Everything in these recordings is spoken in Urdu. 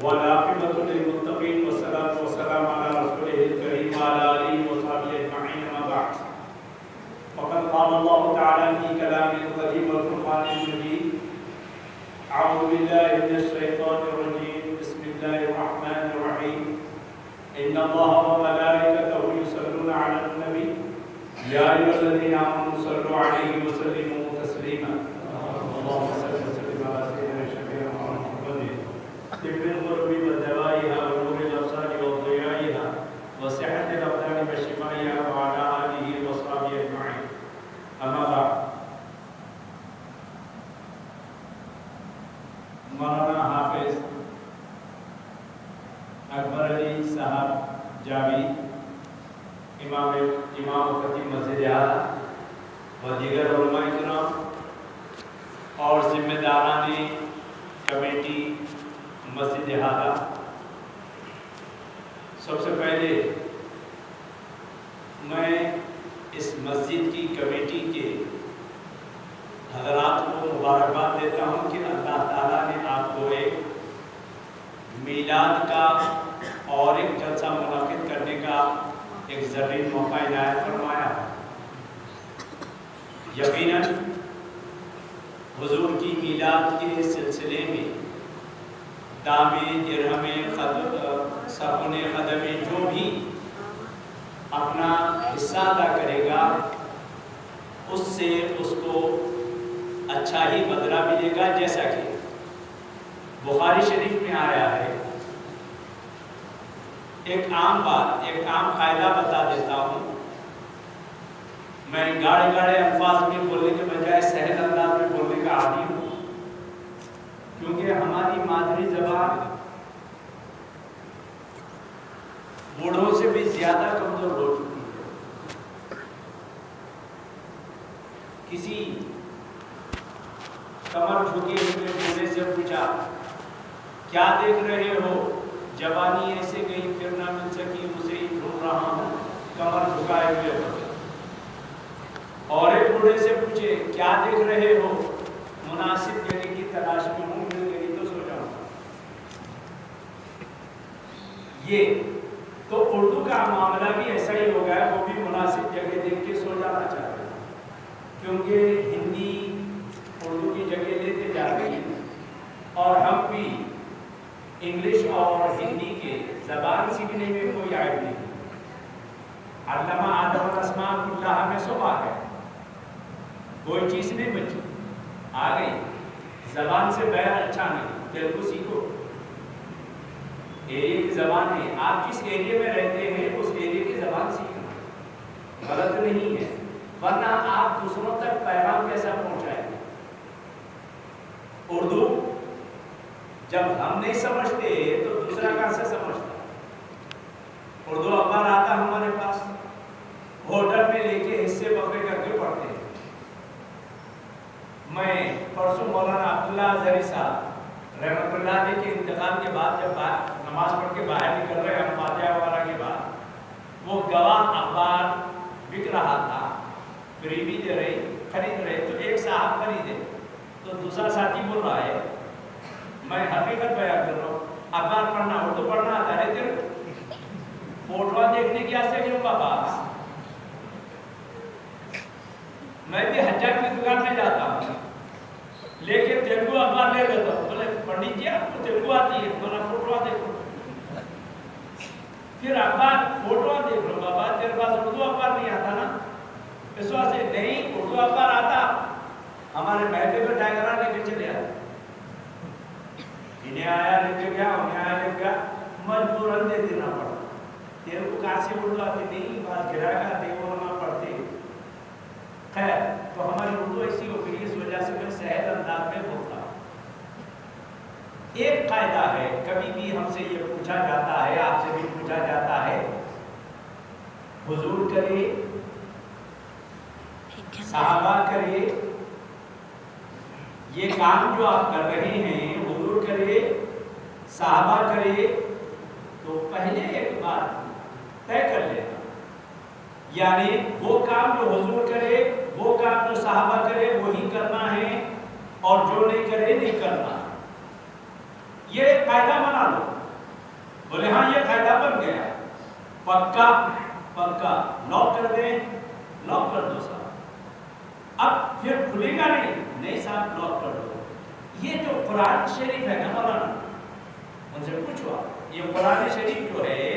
والعاقبة للمتقين والصلاة والسلام على رسوله الكريم وعلى آله وصحبه أجمعين أما بعد فقد قال الله تعالى في كلامه القديم والفرقان المجيد أعوذ بالله من الشيطان الرجيم بسم الله الرحمن الرحيم إن الله وملائكته يصلون على النبي يا أيها الذين آمنوا صلوا عليه وسلموا تسليما اللهم صل وسلم على سيدنا شفيعنا محمد طب القلوب ودوائها ونور الأبصار وضيائها وصحة الأبدان وشفائها وعلى آله وصحبه أجمعين أما بعد مولانا حافظ اکبر علی صاحب جاوید امام و خطیب مسجد اعلیٰ و دیگر علماء کرام اور ذمہ داران کمیٹی مسجد اعلیٰ، سب سے پہلے میں اس مسجد کی کمیٹی کے حضرات کو مبارکباد دیتا ہوں کہ اللہ تعالیٰ نے آپ کو ایک میلاد کا اور ایک جلسہ منعقد کرنے کا ایک زرین موقع عنایت فرمایا۔ یقیناً حضور کی میلاد کے سلسلے میں دامے درہم سخن قدم جو بھی اپنا حصہ ادا کرے گا اس سے اس کو اچھا ہی بدلہ ملے گا، جیسا کہ بخاری شریف میں آیا ہے۔ ایک عام قاعدہ بتا دیتا ہوں، میں گاڑے گاڑے الفاظ میں بولنے کے بجائے سہل انداز میں بولنے کا عادی ہوں، کیونکہ ہماری مادری زبان بوڑھوں سے بھی زیادہ کمزور ہو چکی ہے۔ کسی کمر جھکے ہوئے بوڑھے سے پوچھا کیا دیکھ رہے ہو؟ جوانی ایسے گئی پھر نہ مل سکی، اسے ہی ڈھونڈ رہا ہوں، کمر جھکائے ہوئے ہو۔ اور ایک بوڑھے سے پوچھے کیا دیکھ رہے ہو؟ مناسب جگہ کی تلاش میں ہوں، مل گئی تو سو جاؤں۔ یہ تو اردو کا معاملہ بھی ایسا ہی ہو گیا، وہ بھی مناسب جگہ دیکھ کے سو جانا چاہتے ہیں، کیونکہ ہندی اردو کی جگہ لیتے جا رہی ہے، اور ہم بھی انگلش اور ہندی کے زبان سیکھنے میں کوئی عیب نہیں۔ علامہ آدم الاسماء کلھا میں صبح ہے، کوئی چیز نہیں بچی، آ گئی زبان سے بیر اچھا نہیں، تیلگو سیکھو، ایریا کی زبان ہے، آپ جس ایریا میں رہتے ہیں اس ایریا کی زبان سیکھنا غلط نہیں ہے، ورنہ آپ دوسروں تک پیغام کیسا پہنچائیں گے؟ اردو جب ہم نہیں سمجھتے تو دوسرا کہاں سے سمجھتا؟ اردو اخبار آتا ہمارے پاس، ہوٹل میں لے کے حصے بکرے کر کے پڑھتے ہیں۔ میں پرسوں مولانا عبداللہ اظہری صاحب رحمۃ اللہ علیہ کے انتقال کے بعد جب نماز پڑھ کے باہر نکل رہے ہم فاتحہ وغیرہ کے بعد، وہ گواہ اخبار بک رہا تھا، فری بھی دے رہے خرید رہے، تو ایک صاحب خریدے تو دوسرا ساتھی بول رہا ہے میں حقیقت بیان کر رہا ہوں، اخبار پڑھنا اردو پڑھنا آتا ہے تیرے کو؟ فوٹو دیکھنے کی آسے کیوں بابا؟ میں بھی حجاج کی دکان میں جاتا ہوں لیکن تیلگو اخبار لے لیتا ہوں، بولے پنڈت جی آپ کو تیلگو آتی ہے؟ بولا فوٹو دیکھو، پھر اخبار فوٹو دیکھ لو بابا، تیرے پاس اردو اخبار نہیں آتا نا؟ اس واسطے نہیں، اردو اخبار آتا، ہمارے محلے میں ٹائگرہ لے کے چلے آتے، انہیں آیا لے کے گیا، انہیں آیا لے کے گیا، مجبوراً دے دینا پڑا۔ تیرے کو کاسی اردو آتی نہیں، بات گرا کا دے وہ نہ پڑھتے۔ خیر، تو ہماری اردو ایسی ہو گئی، اس وجہ سے میں سہل انداز میں بولتا ہوں۔ ایک قاعدہ ہے، کبھی بھی ہم سے یہ پوچھا جاتا ہے، آپ سے بھی پوچھا جاتا ہے، حضور کرے صحابہ کرے، یہ کام جو آپ کر رہے ہیں حضور کرے صحابہ کرے، تو پہلے ایک بات طے کر لینا، یعنی وہ کام جو حضور کرے، وہ کام جو صحابہ کرے وہی کرنا ہے، اور جو نہیں کرے نہیں کرنا۔ یہ قاعدہ بنا لو. بولے ہاں یہ قاعدہ بن گیا, پکا پکا, لاک کر دیں, لاک کر دو صاحب. اب پھر کھلے گا نہیں صاحب لاک کر دو. یہ جو قرآن شریف ہے نا مولانا, ان سے پوچھو, یہ قرآن شریف جو ہے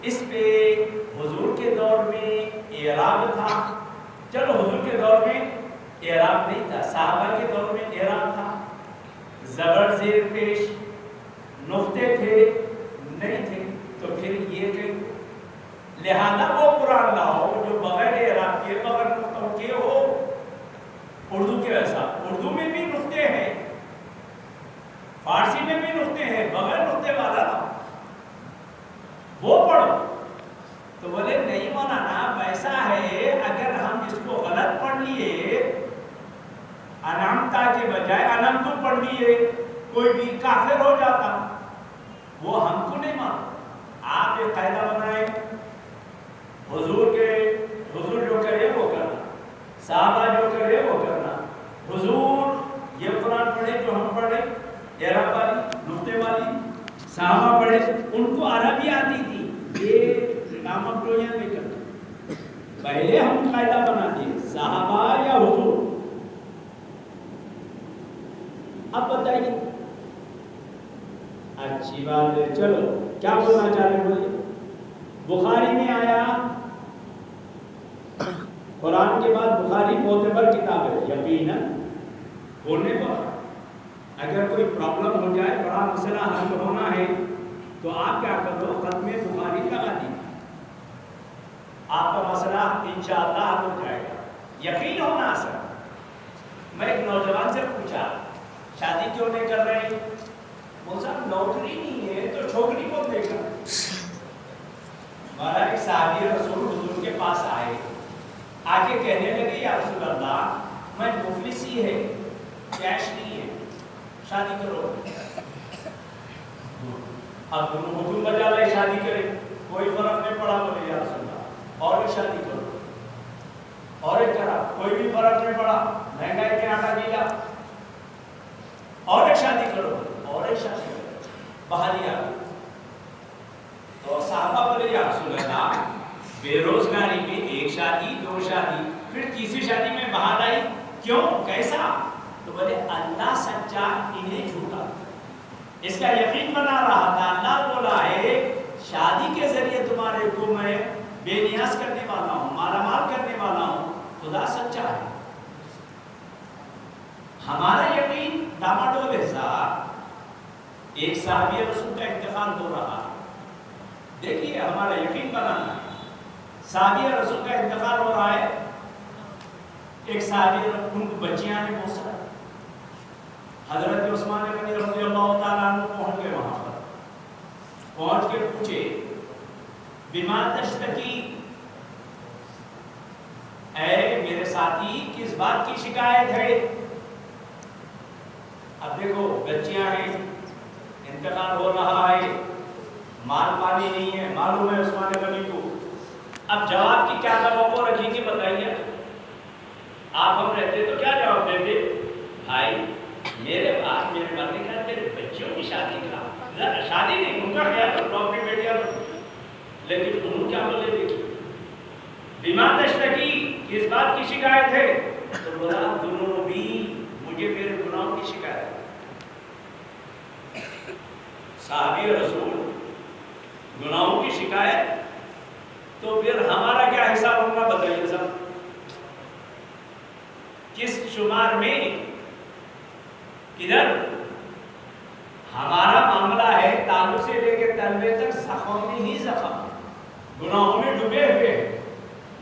اس پہ حضور کے دور میں اعراب تھا. چلو حضور کے دور میں اعراب نہیں تھا, صحابہ کے دور میں اعراب تھا. زبر زیر پیش نقطے تھے نہیں تھے, تو پھر یہ کہ لہذا وہ قرآن لاؤ جو بغیر اعراب کے بغیر نقطوں کے ہو. اردو کے ویسا, اردو میں بھی نقطے ہیں, فارسی میں بھی نقطے ہیں, بغیر نقطے والا وہ پڑھو. تو بولے نہیں مولانا ویسا ہے, اگر ہم اس کو غلط پڑھ لیے, انامتا کے بجائے انم تو پڑھ لیے, کوئی بھی کافر ہو جاتا. وہ ہم کو نہیں مانو. آپ ایک قاعدہ بنائیں, حضور جو کرے وہ کرنا, صحابہ جو کرے وہ کرنا. حضور یہ قرآن پڑھے جو ہم پڑھے, اعراب والی نقطے والی, صحابہ پڑھے ان کو عربی آتی تھی, یہ نامک ٹوئیاں نہیں کرتے. پہلے ہم قاعدہ بنا دیے صحابہ یا حضور. اب بتائیے, اچھی بات ہے, چلو کیا بولنا چاہ رہے بولیے. بخاری میں آیا, قرآن کے بعد بخاری معتبر کتاب ہے یقیناً بولنے پر. اگر کوئی پرابلم ہو جائے, بڑا مسئلہ حل ہونا ہے, تو آپ کیا کر دو, ختم بخاری لگا دیجیے, آپ کا مسئلہ انشاءاللہ حل ہو جائے گا. یقین ہونا سر. میں ایک نوجوان سے پوچھا شادی کیوں نہیں کر رہے, صاحب نوکری نہیں ہے تو چھوکری کو دے گا. ہمارا ایک صحابی رسول حضور کے پاس آئے, آ کے کہنے لگے یا رسول اللہ میں مفلس ہی ہے, کیش نہیں ہے, شادی کرو. اب حکم بجا لائے شادی کرے, کوئی فرق نہیں پڑا. بولے یا رسول اللہ اور ایک شادی کرو, اور ایک کرا, کوئی بھی فرق نہیں پڑا. مہنگائی کے آٹا گیلا, اور ایک شادی کرو, اور ایک شادی کرو. بہاری آ گئی. تو صحابہ بولے یا رسول اللہ بے روزگاری میں ایک شادی, دو شادی, پھر تیسری شادی میں بہار آئی, کیوں, کیسا؟ تو بولے اللہ سچا انہیں جھوٹا. اس کا یقین بنا رہا تھا. اللہ بولا ہے شادی کے ذریعے تمہارے کو میں بے نیاز کرنے والا ہوں, مالا مال کرنے والا ہوں. خدا سچا ہے. ہمارا یقین ڈاماڈول ہے صاحب. ایک صحابی رسول کا انتقال ہو رہا ہے, دیکھیے ہمارا یقین بنانا. صحابی رسول کا انتقال ہو رہا ہے, ایک صحابی, ان کو بچیاں ہیں بہت سارے. حضرت عثمان غنی رضی اللہ تعالیٰ عنہ پہنچ گئے وہاں پر. پہنچ کے پوچھے بما تشتکی, اے میرے ساتھی کس بات کی شکایت ہے؟ اب دیکھو بچیاں ہیں, انتقال ہو رہا ہے, مال پانی نہیں ہے, معلوم ہے عثمان غنی کو. اب جواب کی کیا توقع رکھیں گے بتائیے. آپ ہم رہتے تو کیا جواب دیتے؟ بھائی میرے پاس میرے مرنے کا میرے بچیوں کی شادی کا, شادی نہیں ان کا خیال تو ڈاکٹری بیٹیاں, لیکن انہوں کیا بولے دیکھیے بما تشتکی کس بات کی شکایت ہے؟ تو بولا ذنوبی, مجھے میرے گناہوں کی شکایت ہے. صحابی رسول گناہوں کی شکایت, تو پھر ہمارا کیا حساب ہوگا بتائیے سب. کس شمار میں, کدھر ہمارا معاملہ ہے تالو سے لے کے تلوے تک زخم میں ہی زخم, گناہوں میں ڈوبے ہوئے.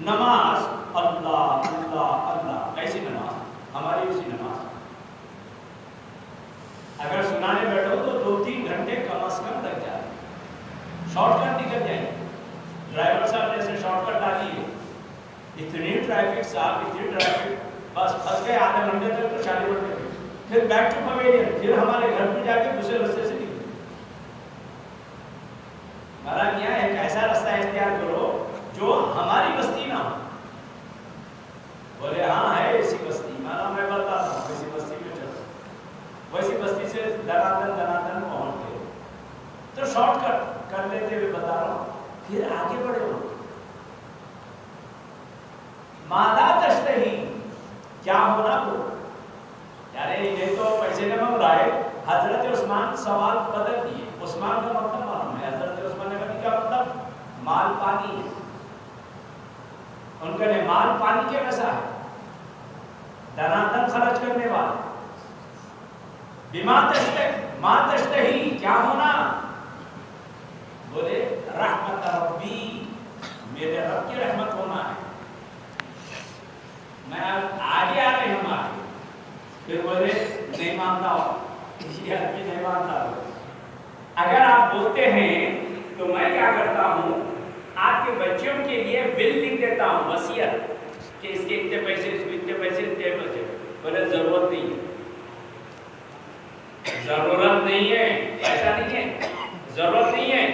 نماز اللہ اللہ اللہ, کیسی نماز ہماری اسی نماز. اگر سنانے بیٹھو تو 2-3 گھنٹے کم از کم لگ جائے, شارٹ کٹ نکل جائیں گے. ڈرائیور صاحب جیسے شارٹ کٹ ڈالیے, اتنی ٹریفک صاحب, اتنی ٹریفک, بس پھنس گئے آدھے گھنٹے تک تو 40 منٹ میں, پھر بیک ٹو پویلین, پھر ہمارے گھر میں جا کے دوسرے رستے سے نکلے. ہمارا کیا ہے, ایک ایسا راستہ اختیار کرو جو ہماری بستی نہ ہو. بولے ہاں ہے ایسی بستی, میں بتاتا ہوں ایسی بستی میں چلو. ویسی بستی سے دناتن پہنچ گئے. شارٹ کٹ کر لیتے ہوئے بتا رہا ہوں، پھر آگے بڑھے ہو. ماذا تشتہی، کیا ہونا تو، یعنی یہ تو پیسے نے مانگ رہا ہے. حضرت عثمان سوال بدل دیے. عثمان کا مطلب معلوم ہے، حضرت عثمان نے کہا کیا مطلب؟ مال پانی ہے. ان کا نے مال پانی کے ویسا ہے، دنادن خرچ کرنے والا. بما تشتہی، کیا ہونا؟ بولے رحمت ربی، میرے رب کی رحمت ہونا ہے. میں آگے آ رہے ہم آگے. پھر بولے نہیں مانتا ہو، یہ آدمی نہیں مانتا ہو. اگر آپ بولتے ہیں تو میں کیا کرتا ہوں، آپ کے بچوں کے لیے بل لکھ دیتا ہوں، وصیت، کہ اس کے اتنے پیسے، اس کو اتنے پیسے، اتنے پیسے. بولے ضرورت نہیں ہے، ضرورت نہیں ہے، ایسا نہیں ہے، ضرورت نہیں ہے.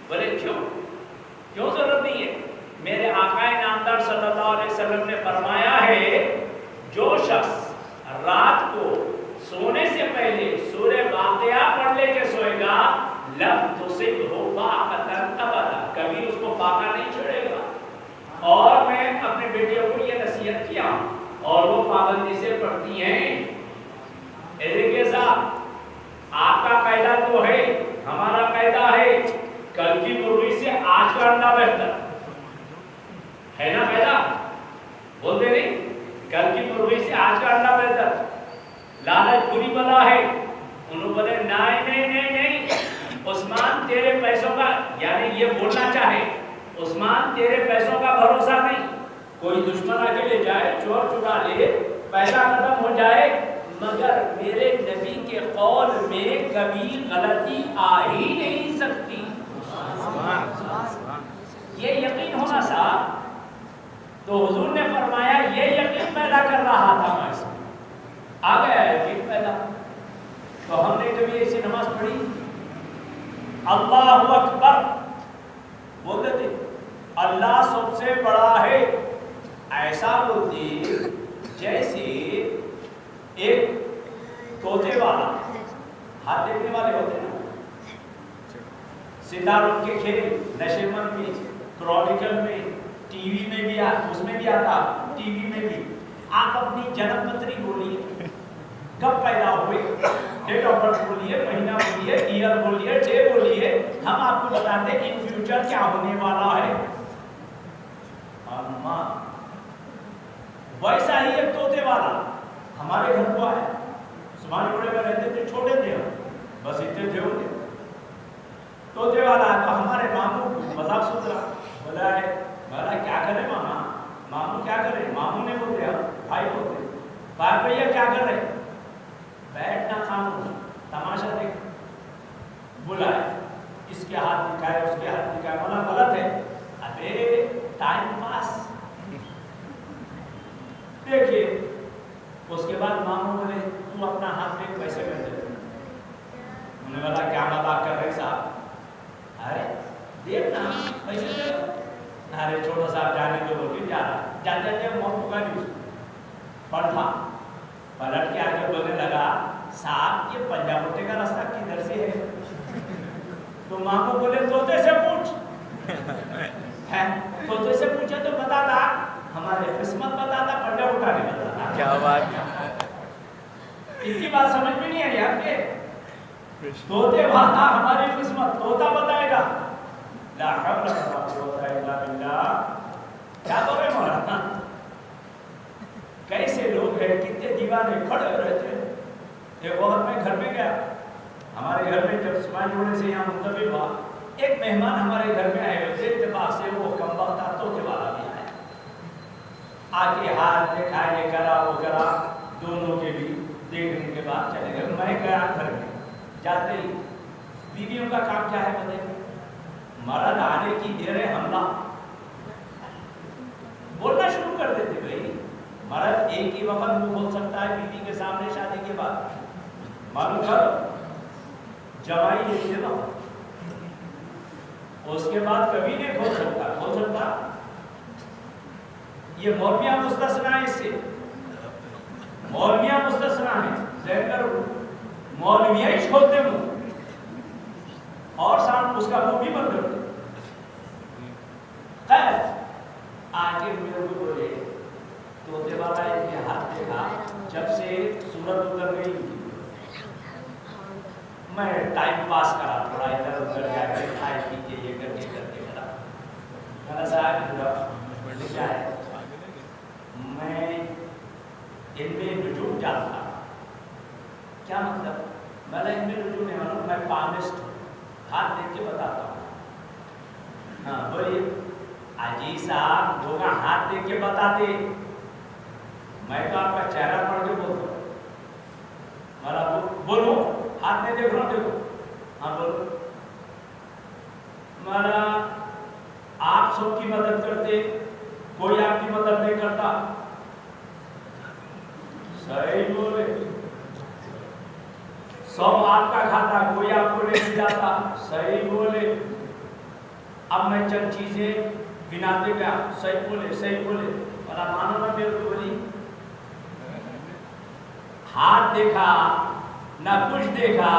بولے کیوں ضرورت نہیں ہے؟ میرے آقا نامدار صلی اللہ علیہ وسلم نے فرمایا ہے، جو شخص رات کو سونے سے پہلے سورہ واقعہ پڑھ لے کے سوئے گا، لم تصبہ فاقۃ ابدا، کبھی اس کو فاقہ نہیں چھوڑے گا. اور میں اپنے بیٹیوں کو یہ نصیحت کیا اور وہ پابندی سے پڑھتی ہیں. ایسے کے ساتھ آپ کا قاعدہ تو ہے، ہمارا قاعدہ ہے، کل کی مرغی سے آج کا انڈا بہتر ہے نا. قاعدہ بولتے نہیں، کل کی مرغی سے آج کا انڈا بہتر. لالچ بری بلا ہے. انہوں بولے نہیں، عثمان تیرے پیسوں کا، یعنی یہ بولنا چاہے عثمان تیرے پیسوں کا بھروسہ نہیں. کوئی دشمن آ کے لے جائے، چور چرا لے، پیسہ ختم ہو جائے، مگر میرے نبی کے قول میں کبھی غلطی آ ہی نہیں سکتی. یہ یقین ہونا صاحب. تو حضور نے فرمایا یہ یقین پیدا کر رہا تھا میں، آ گیا یقین پیدا. تو ہم نے کبھی ایسی نماز پڑھی، اللہ اکبر بولتے تھے، اللہ سب سے بڑا ہے، ایسا بولتے جیسے ایک طوطے والا، ہاتھ دیکھنے والے ہوتے ہیں نا، ستاروں کے کھیل، نشیمن میں، کرونیکل میں، ٹی وی میں بھی اس میں بھی آتا، ٹی وی میں بھی. آپ اپنی جنم پتری بولیے، کب پیدا ہوئے، ڈیٹ آف برتھ بولیے، مہینہ بولیے، ایئر بولیے، ڈے بولیے، ہم آپ کو بتاتے ہیں ان فیوچر کیا ہونے والا ہے. ویسا ہی ایک طوطے والا ہمارے گھر کو آیا. سبحان پورے میں رہتے تھے، چھوٹے تھے، بس اتنے تھے ہوتے. طوطے والا تو ہمارے ماموں مذاق سن رہا، بولا ہے، بولا کیا کرے ماما، ماموں کیا کرے؟ ماموں نے بول دیا، بھائی بولتے، بھائی بھیا کیا کر رہے؟ بیٹھنا خاموش، تماشا دیکھ. بولا ہے اس کے ہاتھ دکھائے، اس کے ہاتھ دکھائے. بولا غلط ہے. ابے ٹائم پاس. دیکھیے اس کے بعد ماموں بولے تو اپنا ہاتھ میں پیسے کر دے. انہوں نے بولا کیا مذاق کر رہے صاحب؟ ارے دیکھنا پیسے دے. ارے چھوٹا صاحب جانے دو، بول کے جا رہا. جاتے جاتے موت کا نہیں پڑھا، پلٹ کے آگے بولنے لگا، صاحب یہ پنجاب ہوتے کا راستہ کدھر سے ہے؟ تو ماموں بولے طوطے سے پوچھ. طوطے سے پوچھا تو بتاتا، ہمارے قسمت بتاتا، پنجاب اٹھانے بتاتا. کیا بات، ان کی بات سمجھ میں نہیں آئی آپ کے؟ طوطے بتا ہماری قسمت، طوطا بتائے گا. لا حول ولا قوت الا باللہ. کیا بول رہے مولانا؟ کیسے لوگ ہیں، کتنے دیوانے کھڑے رہتے ہیں. ایک وقت میں گھر میں گیا، ہمارے گھر میں جب سماج جوڑے سے یہاں منتقل ہوا، ایک مہمان ہمارے گھر میں آئے ہوئے. اتفاق سے وہ کم وقت طوطے والا بھی آیا. آ کے ہاتھ دکھا، یہ کرا وہ کرا، دونوں کے بھی دیکھنے کے بعد چلے گئے. میں گیا گھر میں، جاتے ہی بیویوں کا کام کیا ہے بتائیے؟ مرد آنے کی دیر ہے، حملہ بولنا شروع کر دیتے. بھائی مرد ایک ہی وقت وہ بول سکتا ہے بیوی کے سامنے شادی کے بعد. معلوم کرو جوائی لیتے نا، اس کے بعد کبھی نہیں کھول سکتا. یہ مولویاں مستثنا ہے، اس سے مولویاں مستثنا ہے. ذہن کرو، مولویاں ہی کھولتے ہوں اور سامنے اس کا منہ بھی بند کر دے. خیر آگے میرے کو بولے طوطے والا ان کے ہاتھ دیکھا جب سے سورت اتر گئی میں ٹائم پاس کرا تھوڑا ادھر ادھر جا کے کھائے پی کے یہ کر کے کرا. میں نے صاحب کیا ہے میں ان میں نجوم جانتا. کیا مطلب؟ میں ان میں نجوم نہیں مانوں، میں پامسٹ ہوں، ہاتھ دیکھ کے بتاتا ہوں. ہاں بولیے. اجی صاحب لوگ ہاتھ دیکھ کے بتاتے، میں تو آپ کا چہرہ پڑھ کے بولتا ہوں. مالا بولو ہاتھ میں دیکھ رہا ہوں، دیکھو. ہاں بولو. مالا آپ سب کی مدد کرتے، کوئی آپ کی مدد نہیں کرتا. صحیح بولے. سب آپ کا کھاتا، کوئی آپ کو نہیں جاتا. صحیح بولے. اب میں چند چیزیں گناتے گیا. صحیح بولے صحیح بولے. مالا مانو نا میرے کو بولی ہاتھ دیکھا نہ کچھ دیکھا،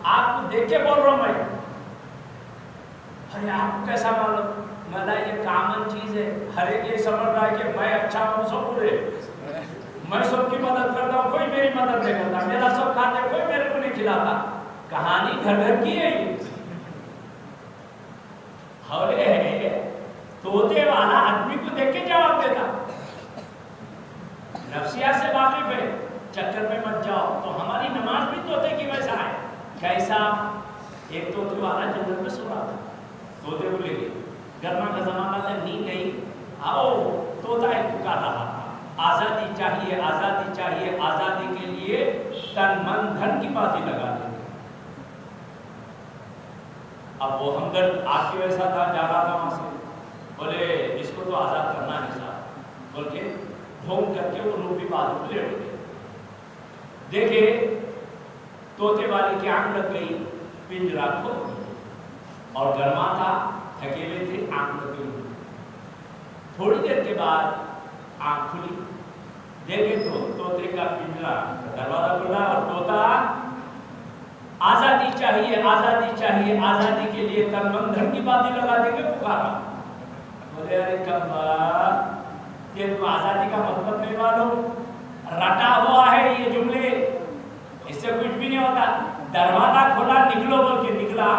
آپ کو دیکھ کے بول رہا ہوں میں. ارے آپ کو کیسا معلوم؟ میں یہ کامن چیز ہے، ہر ایک یہ سمجھ رہا ہے کہ میں اچھا ہوں، سب برے. میں سب کی مدد کرتا ہوں، کوئی میری مدد نہیں کرتا. میرا سب کھاتے، کوئی میرے کو نہیں کھلاتا. کہانی گھر گھر کی ہے یہ. طوطے والا آدمی کو دیکھ کے جواب دیتا. نفسیات سے واقف ہے، چکر میں مت جاؤ. تو ہماری نماز بھی طوطے کی ویسا ہے. کیسا؟ ایک طوطے والا جنگل میں سو رہا تھا، طوطے کو لے گئے. گرما کا زمانہ تھا، نیند نہیں. آؤ طوطا ایک پکار رہا تھا، آزادی چاہیے آزادی چاہیے. آزادی کے لیے تن من دھن کی باتیں لگا دیں. اب وہ ہمدرد آپ کی ویسا تھا، جا رہا تھا وہاں سے. بولے اس کو تو آزاد کرنا ہے صاحب، بول کے ڈھونگ کر کے وہ لوگ بھی بات لے اٹھ گئے. دیکھے طوطے والے کی آنکھ لگ گئی، پنجرا کھول دیا اور گرما تھا، تھکے ہوئے تھے، آنکھ لگ گئی. تھوڑی دیر کے بعد آنکھ کھلی، دیکھے تو طوطے کا پنجرا دروازہ کھلا اور طوطا آزادی چاہیے آزادی چاہیے آزادی کے لیے تن من دھن کی باتیں لگا دیں گے پکارا. بولے ارے کمبا یہ تو آزادی کا مطلب نہیں معلوم، رٹا ہوا ہے یہ جملے، اس سے کچھ بھی نہیں ہوتا. دروازہ کھولا نکلو بول کے نکلا.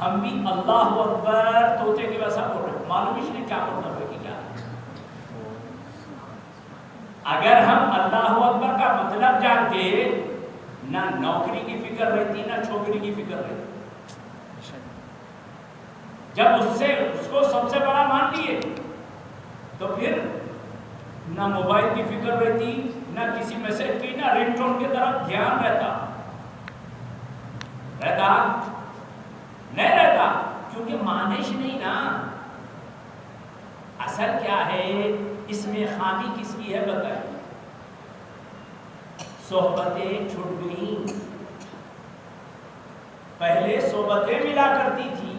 ہم بھی اللہ اکبر طوطے کے ویسا بول رہے، معلوم اس نے کیا مطلب ہے کہ کیا. اگر ہم اللہ اکبر کا مطلب جانتے نہ نوکری کی فکر رہتی نہ چھوکری کی فکر رہتی. جب اس کو سب سے بڑا مان لیے تو پھر نہ موبائل کی فکر رہتی نہ کسی میسج کی نہ رنگ ٹون کی طرف دھیان رہتا نہیں رہتا، کیونکہ مانش نہیں نا. اصل کیا ہے اس میں خامی کس کی ہے بتائیں. صحبتیں چھوٹ گئیں. پہلے صحبتیں ملا کرتی تھی،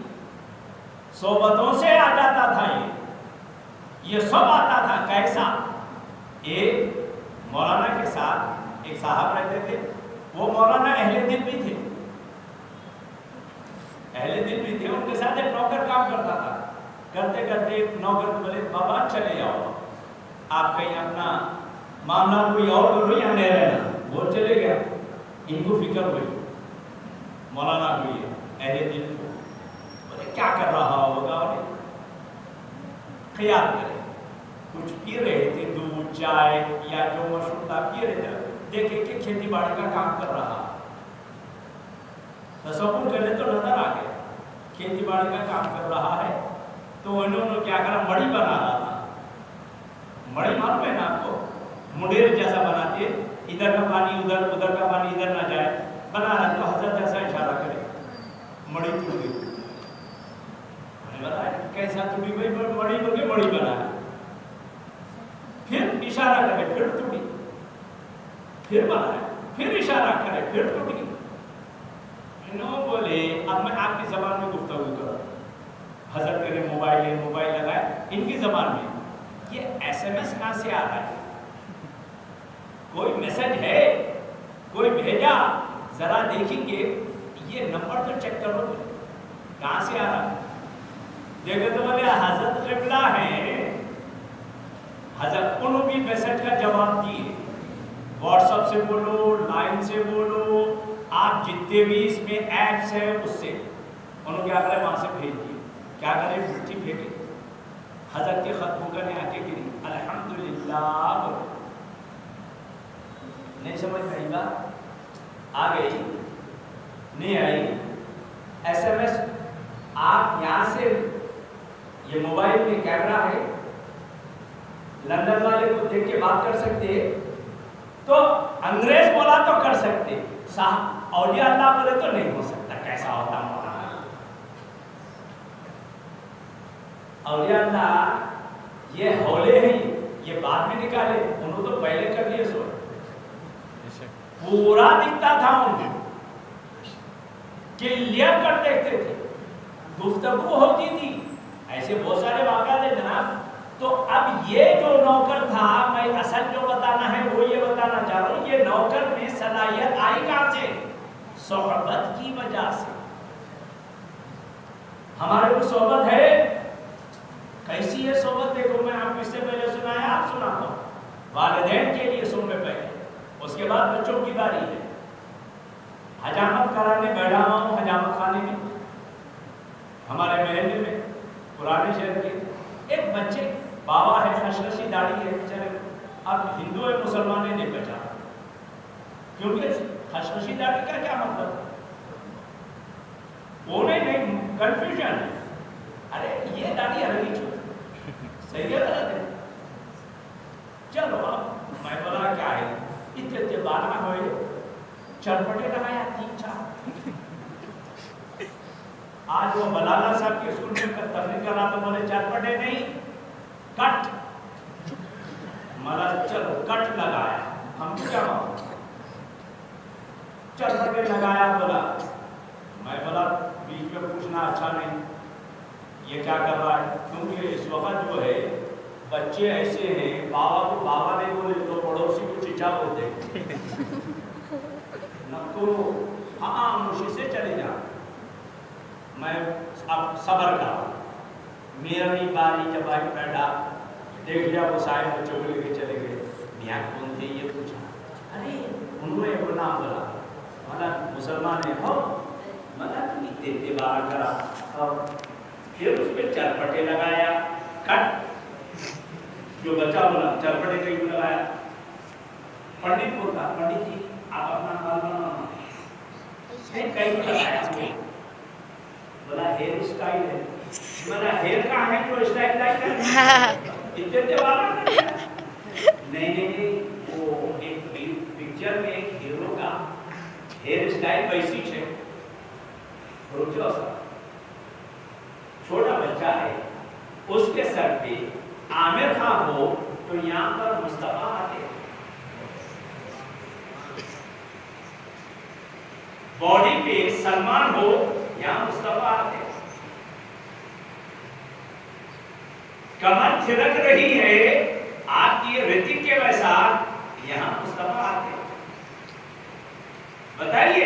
صحبتوں سے آ جاتا تھا یہ سب آتا تھا. کیسا؟ ایک مولانا کے ساتھ ایک صاحب رہتے تھے، وہ مولانا اہل دل بھی تھے، ان کے ساتھ ایک نوکر کام کرتا تھا. کرتے کرتے نوکر کو بولے بابا چلے جاؤ، آپ کہیں اپنا معاملہ کوئی اور کرو، یہاں نہیں رہنا. وہ چلے گیا. ان کو فکر ہوئی مولانا کو، یہ اہل دل کو. بولے کیا کر رہا ہوگا، خیال کرے کچھ پی رہے تھے، دودھ چائے یا جو مشروب تھا پی رہے تھے. دیکھے کہ کھیتی باڑی کا کام کر رہا، تصور کرے تو نظر آ گیا کھیتی باڑی کا کام کر رہا ہے. تو انہوں نے کیا کرا، مڑی بنا رہا تھا. مڑی معلوم ہے نا آپ کو، مڈیر جیسا بناتے، ادھر کا پانی ادھر، ادھر کا پانی ادھر نہ جائے، بنا رہا. تو حضرت جیسا اشارہ کرے، مڑی ٹوٹ گئی. کیسا ٹوٹی بھائی؟ مڑی بول کے مڑی بنا. پھر اشارہ کرے، پھر ٹوٹی. پھر بنا، پھر اشارہ کرے، پھر ٹوٹ گئی. انہوں بولے اب میں آپ کی زبان میں گفتگو کروں. حضرت کرے موبائل لگائے ان کی زبان میں. یہ ایس ایم ایس کہاں سے آ رہا ہے؟ کوئی میسج ہے، کوئی بھیجا؟ ذرا دیکھیں گے، یہ نمبر تو چیک کرو. کہاں سے آ رہا؟ دیکھو تو بولے حضرت قبلہ ہیں، حضرت انہوں بھی میسج کا جواب دیے، واٹس ایپ سے بولو، لائن سے بولو، آپ جتنے بھی اس میں ایپس ہیں اس سے انہوں کیا کرے وہاں سے بھیج دیے، کیا کرے مٹھی بھیجے، حضرت کے خطبوں کا نے آ کے گری الحمدللہ، نہیں سمجھ میں بات آ گئی نہیں آئی؟ ایس ایم ایس آپ یہاں سے، یہ موبائل میں کیمرہ ہے، لندن والے کو دیکھ کے بات کر سکتے، تو انگریز بولا تو کر سکتے، اولیاء اللہ بولے تو نہیں ہو سکتا، کیسا ہوتا مولانا؟ اولیاء اللہ یہ ہولے ہیں، یہ بعد میں نکالے، انہوں تو پہلے کر لیے، سو پورا دکھتا تھا ان کو، کلیئر کر دیکھتے تھے، گفتگو ہوتی تھی، ایسے بہت سارے واقعات ہیں جناب۔ تو اب یہ جو نوکر تھا، میں اصل جو بتانا ہے وہ یہ بتانا چاہ رہا ہوں، یہ نوکر میں صلاحیت آئی کہاں سے؟ صحبت کی وجہ سے۔ ہمارے کو صحبت ہے، کیسی ہے صحبت؟ دیکھو میں آپ کو اس سے پہلے سنایا، آپ سناتا ہوں، والدین کے لیے سن میں پہلے، اس کے بعد بچوں کی باری ہے۔ حجامت کرانے بیٹھا ہوں حجامت خانے میں، ہمارے محلے میں پرانے شہر کے، ایک بچے بابا ہے، خشخشی داڑھی ہے، بیچارے اب ہندو ہے مسلمان ہے نہیں پہچانا، کیونکہ خشخشی داڑھی کا کیا مطلب؟ وہ نہیں کنفیوژن ہے، ارے یہ داڑھی عربی چھوڑ، صحیح ہے غلط ہے؟ چلو اب میں بولا کیا ہے، اتنے بار نہ ہوئے، چرپٹے لگایا 3-4، آج وہ مولانا صاحب کے اسکول میں تقریر کر رہا تو بولے چرپٹے نہیں کٹ، مطلب چلو کٹ لگایا، ہم کیا چرپٹے لگایا بولا، میں بولا بیچ میں پوچھنا اچھا نہیں، یہ کیا کر رہا ہے؟ کیونکہ اس وقت جو ہے بچے ایسے ہیں، بابا کو بابا نہیں بولے تو پڑوسی کو چچا بولتے نہ، تو ہاں مشی سے چلے جا، میں اب صبر کا، میری باری جب آئی بیٹھا، دیکھ لیا وہ سارے بچوں کو لے کے چلے گئے، میاں کون تھے یہ پوچھا، ارے انہوں نے وہ نام بولا، مطلب مسلمان ہے ہو، مطلب اتنے بار کرا، اور پھر اس پہ چرپٹے لگایا، کٹ، جو بچہ بولا چرپٹے کہیں لگایا، پنڈت بولتا، پنڈت جی آپ اپنا بال بنانا، کہیں لگایا، بولا ہیئر اسٹائل ہے، بولا ہیئر کہاں ہے جو اسٹائل لائک ہے، اتنے بار نہیں، وہ ایک پکچر میں ایک ہیرو کا ہیئر اسٹائل ویسی ہے، روچو سا چھوٹا بچہ ہے، اس کے سر پہ عامر خان ہو تو یہاں پر مصطفیٰ آتے، باڈی پہ سلمان ہو یہاں مصطفیٰ آتے، کمر تھرک رہی ہے آپ کی رتک کے ویسا یہاں مصطفیٰ آتے، بتائیے،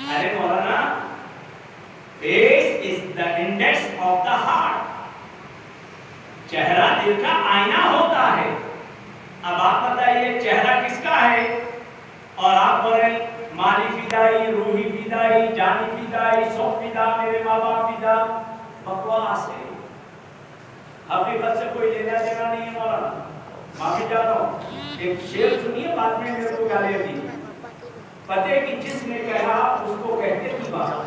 ارے مولانا face is the index of the heart, چہرہ دل کا آئینہ ہوتا ہے، اب آپ بتائیے چہرہ کس کا ہے؟ اور آپ بول رہے مالی فدائی، روحی فدائی، جانی فدائی، سو فدا، میرے ماں باپ فدا، بکواس ہے، حقیقت سے کوئی لینا دینا نہیں ہے مولانا، معافی چاہتا ہوں، ایک شعر سنیے بعد میں میرے کو گالیاں دی، پتے کی جس نے کہا اس کو کہتے دیوانہ،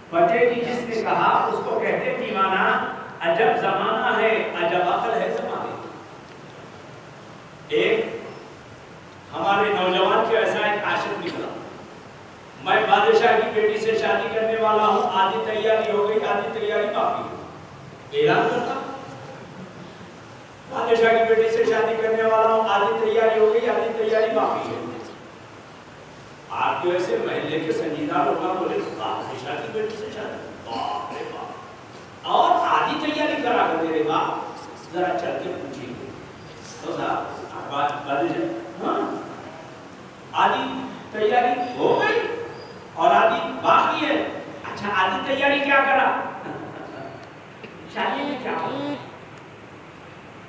پتے کی جس نے کہا اس کو کہتے دیوانہ، عجب زمانہ ہے عجب عقل ہے زمانے، ایک ہمارے نوجوان کے ایسا ایک عاشق نکلا، میں بادشاہ کی بیٹی سے شادی کرنے والا ہوں، آدھی تیاری ہو گئی آدھی تیاری باقی ہے، اعلان کرتا بادشاہ کی بیٹی سے شادی کرنے والا ہوں، آدھی تیاری ہو گئی آدھی تیاری باقی ہے، آپ جو ایسے محلے کے سنجیدہ لوگاں بولے بادشاہ کی بیٹی سے شادی، باپ رے باپ، اور آدھی تیاری کرا کر میرے باپ ذرا چل کے پوچھیں گے تو صاحب بادشاہ، ہاں آدھی تیاری ہو گئی اور آدھی باقی ہے، اچھا اچھا آدھی تیاری کیا کرا؟ شادی میں کیا ہو؟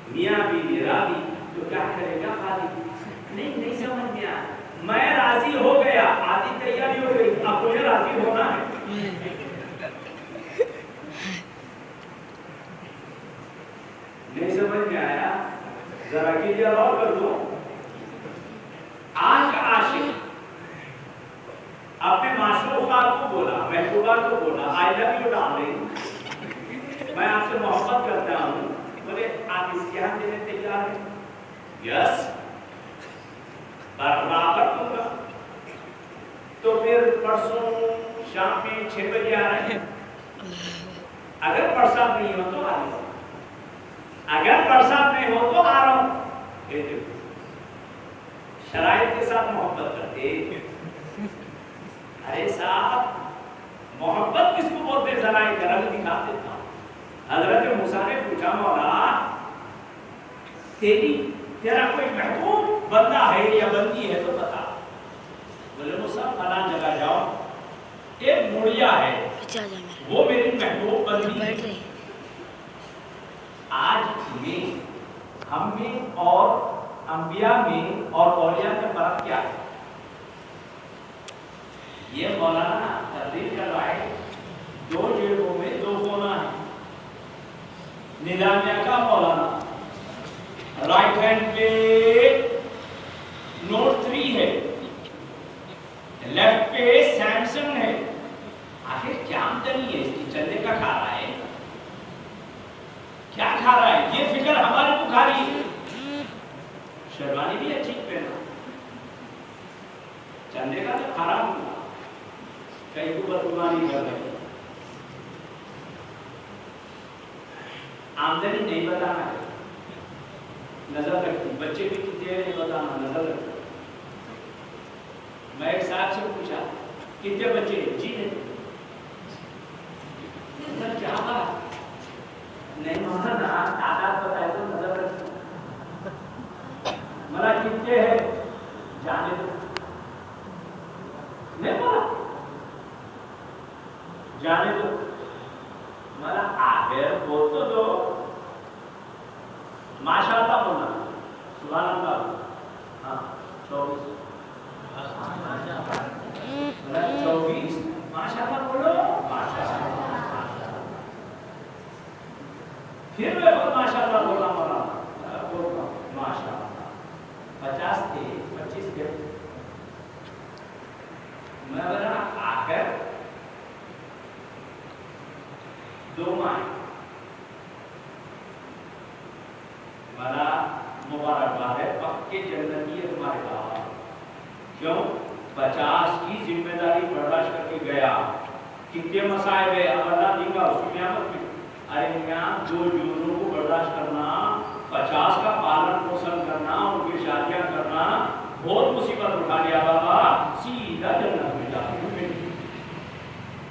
میاں بھی راضی تو کیا کرے گا خالی؟ نہیں سمجھ گیا، میں راضی ہو گیا، آدھی تیاری ہو گئی، اب مجھے راضی ہونا ہے۔ نہیں سمجھ میں آیا؟ ذرا کلیئر اور کر دو۔ آج عاشق اپنے معشوقہ کو بولا، محبوبہ کو بولا آئی لو یو ڈارلنگ، میں آپ سے محبت کرتا ہوں، بولے آپ امتحان دینے تیار ہیں؟ یس، برابر ہوگا۔ تو پھر پرسوں شام میں 6 بجے آ رہے ہیں، اگر برسات نہیں ہو تو آ رہا ہوں، اگر برسات نہیں ہو تو آ رہا ہوں۔ شرائط کے ساتھ محبت کرتے، ارے صاحب محبت کس کو بولتے ہیں؟ ذرا ایک رنگ دکھا دیتا ہوں۔ حضرت موسیٰ نے پوچھا مولا تیرا کوئی محبوب بندہ ہے یا بندی ہے تو بتا۔ بولے موسیٰ فلاں جگہ جاؤ، ایک مڑیا ہے وہ میری محبوب بندی ہے۔ آج ہم میں اور انبیاء میں اور اولیاء میں فرق کیا ہے؟ یہ مولانا تبلیغ کر رہا ہے 2 جیبوں میں 2 کونا ہے، نظامیہ کا مولانا رائٹ ہینڈ پہ نوٹ 3 ہے، لیفٹ پہ سیمسنگ ہے، آخر کیا آمدنی ہے اس کی؟ چندے کا کھا رہا ہے؟ کیا کھا رہا ہے؟ یہ فکر ہمارے کو کھا رہی ہے۔ شیروانی بھی اچھی پہنا، چندے کا تو خراب ہوا، کئی کو بدگمانی کر رہے، آمدنی نہیں بتانا ہے، نظر رکھتی، بچے بھی کتنے نہیں بتانا، نظر رکھتی۔ میں ایک صاحب سے پوچھا کتنے بچے؟ جی نہیں، کیا بات نہیں مولانا تعداد بتائے تو نظر رکھتی، ملا کتنے ہے؟ جانے دو، نہیں بولا جانے دو، ملا آخر بول تو دو، ماشاء اللہ بولنا، سبحان اللہ، ہاں 24 24 ماشاء اللہ بولو، ماشاء اللہ، پھر میں ماشاء اللہ بولا، مولانا بولتا ماشاء اللہ 50 تھے 25 تھے، میں بولا آخر 2 ماہ بڑا مبارکباد ہے، پکے جنتی ہے تمہارے پاس۔ کیوں؟ 50 کی ذمہ داری برداشت کر کے گیا، کتنے مسائب ہے اب اللہ دیں گا اس کی نعمت میں۔ ارے میاں 2 جوڑوں کو برداشت کرنا، 50 کا پالن پوشن کرنا، ان کی شادیاں کرنا، بہت مصیبت اٹھا لیا بابا، سیدھا جنت میں جا کے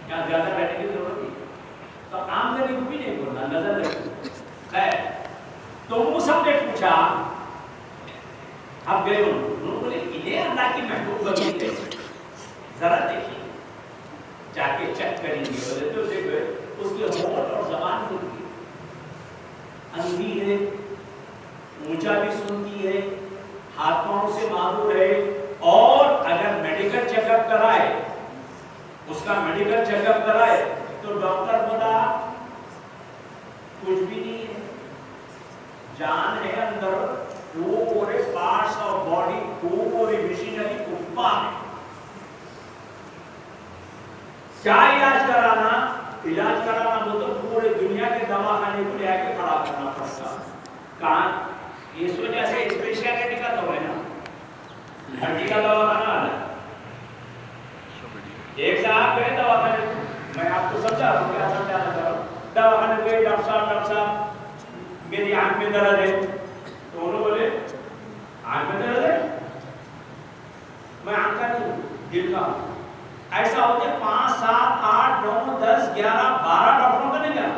کیا زیادہ رہنے کی ضرورت ہے؟ تو آمدنی کو بھی نہیں بولنا، نظر رکھو۔ خیر تو موسیٰ نے پوچھا، اب گئے انہوں نے بولے انہیں اللہ کی محبوب بندی ہے، ذرا دیکھیں جا کے چیک کریں گے، بولے تو دیکھو اس کے ہونٹ اور زبان ہوتی ہے، اندھی ہے، اونچا بھی سنتی ہے، ہاتھ پاؤں سے معذور ہے، اور اگر میڈیکل چیک اپ کرائے، اس کا میڈیکل چیک اپ کرائے تو ڈاکٹر بولا کچھ بھی نہیں ہے، جان ہے اندر، وہ پورے پارٹس آف باڈی، وہ پوری مشینری کپا ہے۔ کیا علاج کرانا؟ علاج کرانا وہ تو پورے دنیا کے دواخانے کو لے کے کھڑا کرنا پڑتا۔ کہاں؟ اس وجہ سے اسپیشلٹی کا تو ہے نا، ہڈی کا دواخانہ ہے۔ ایک صاحب گئے دواخانے، میں آپ کو سمجھا رہا ہوں، کیا سمجھانا چاہ رہا ہوں، دواخانے گئے، ڈاکٹر صاحب میری آنکھ میں درد ہے، تو انہوں بولے آنکھ میں درد ہے؟ میں آنکھ کا نہیں ہوں، دل کا ہوں۔ ایسا ہوتے 5 7 8 9 10 11 12 ڈاکٹروں کا نہیں گیا،